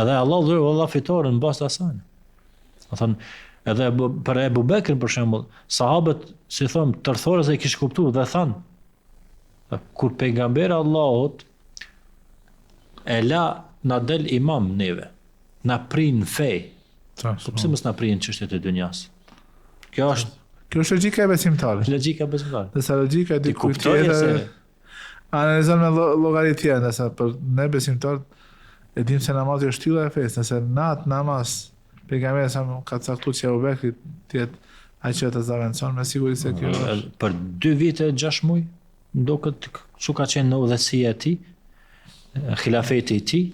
Edhe Allah dhe Allah fitoren në bazë të asaj. Do thonë, edhe për Abu Bekrin për shembull, sahabët si thon tërthorës e kishin kuptuar dhe thanë kur pejgamberi Allahut e la na del imam neve, na prin fe. Po pse mos na prin çështjet e dunjas? Kjo është logjika e besimtarit. Nëse logjika e dikujt tjetër analizon me llogari tjetër, nëse për ne besimtarët e dim se namazi është shtylla e fesë, nëse nat namaz pejgamberi sa ka caktuar që Abu Bekri të jetë ai që të zaventson, me siguri se kjo është për 2 vite 6 muaj, ndoket çu ka qenë në udhësia e tij, khilafeti i tij.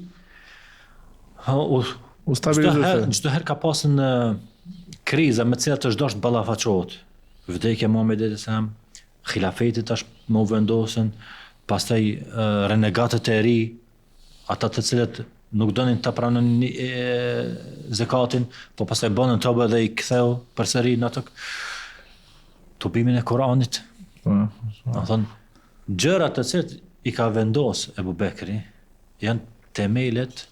U stabilizuar. Çdo herë ka pasën kriza me cilat është dashur ballafaqohet. Vdekja e Muhamedit sallallahu alaihi wasallam, khilafeti tash më u vendosën, pastaj renegatët e ri, ata të cilët nuk donin ta pranonin zekatin, po pastaj bënën tobe dhe i ktheu përsëri në atë tubimin e Kuranit. Do thonë, gjërat të cilat i ka vendosur Abu Bekri janë themelet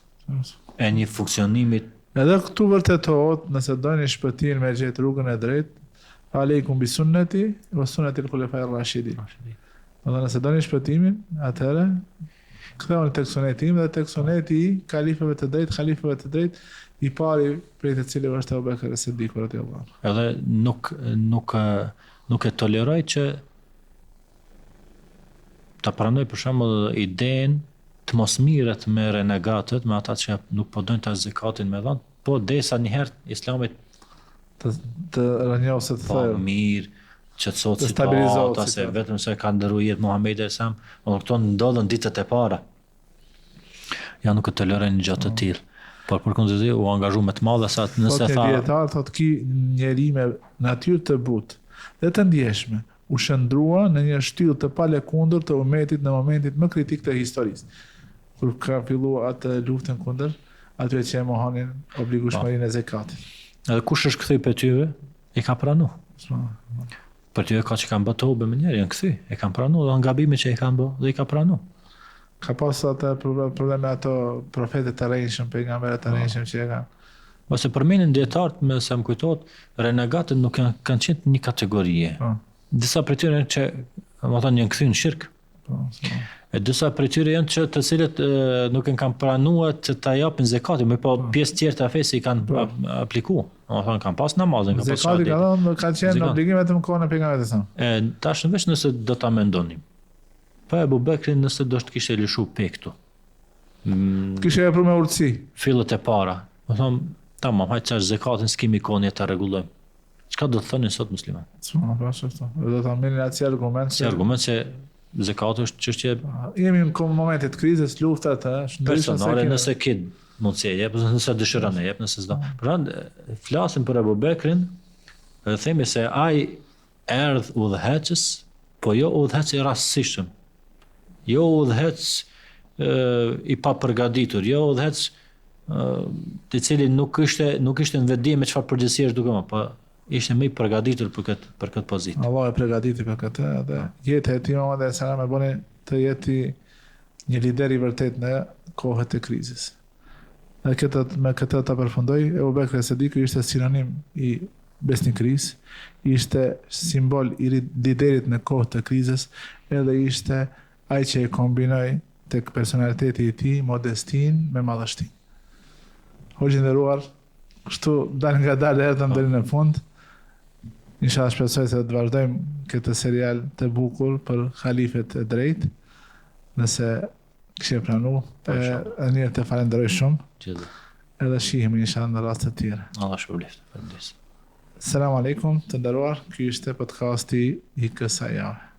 e një funksionimit. Edhe këtu vërtetohet, nëse doni shpëtimin me gjetë rrugën e drejtë, aleikum bi sunnati wa sunnati al-khulafa'ir rashidin. Nëse doni shpëtimin, atëherë ktheuni tek suneti im dhe tek suneti i kalifëve të drejtë, i pari prej të cilëve është Abu Bekri as-Siddiq radhiyallahu anhu. Edhe nuk e toleroj që ta pranoj për shembull idenë të mos mirët me renegatët, me ata që nuk po dojnë ta zekatin me dhënë, po desa një herë Islamit të rënjosë të thërë. Po mirë, që të sotë situata, se vetëm se ka ndërru jetë Muhamedi sam, këto ndodhen ditët e para. Ja nuk e tolerojnë gjatë të tillë. Po por përkundërzi u angazhu me të madhe sa nëse Thot një tha dietar, thot ki njeri me natyrë të butë dhe të ndjeshme, u shëndrua në një shtyllë të palekundur të umetit në momentit më kritik të historisë. Kur ka filluar atë luftën kundër atyre që e mohonin obligueshmërinë e zekatit. edhe kush është kthy për tyve, i ka pranu. Për tyve ka që kanë bë tobe më njerë, janë kthy, e kanë pranu dhe gabime që i kanë bë dhe i ka pranu. Ka pas atë probleme ato profetet të rejshëm, pejgamberët të rejshëm që e kanë. Ose përmenin dietarët me sa më kujtohet, renegatët nuk kanë qenë një kategorie. Disa prej tyre që, më thonë, janë kthy në shirk. E disa prej tyre janë që të cilët nuk e kanë pranuar që ta japin zekatin, me po pjesë tjerë të fesë i kanë aplikuar. Do të thonë kanë pas namazin, kanë pas Zekati ka qenë obligim vetëm kohën e pejgamberit sa. Tash veç nëse do ta mendonim. Po Ebu Bekri nëse do të kishte lëshu pektu. Kishte vepruar me urtësi. Fillet e para. Do thonë, tamam, hajtë çash zekatin s'kemi kohën ta rregullojmë. Çka do të thonin sot musliman? Do ta merrin atë si argument. Si argument se zekati është çështje jemi në momentet të krizës, luftat, personale, nëse ke mundësi e jep, nëse dëshiron e jep, nëse s'do. Pra flasim për Ebu Bekrin, dhe themi se ai erdh udhëheqës, po jo udhëheq i rastësishëm. Jo udhëheq i papërgatitur, jo udhëheq i cili nuk ishte në vetëdije me çfarë përgjegjësie është duke më, po ishte më i përgatitur për këtë pozitë. Allah e përgatiti për këtë dhe jeta e tij Muhamedi sallallahu alaihi wasallam e bën të jeti një lider i vërtet në kohët e krizës. Dhe me këtë ta përfundoj, Ebu Bekri Siddiku ishte sinonim i besnikërisë, ishte simbol i liderit në kohë të krizës, edhe ishte ai që e kombinoi tek personaliteti i tij modestin me madhështinë. Hoxhë nderuar, kështu dal nga dalë erdhëm deri në fund. Inshallah shpresoj se të vazhdojmë këtë serial të bukur për halifet e drejtë. Nëse kishe pranu, mirë të falenderoj shumë. Edhe shihemi inshallah në raste të tjera. Allah shpërblet. Faleminderit. Selam aleikum, të nderuar. Ky ishte podcasti i kësaj jave.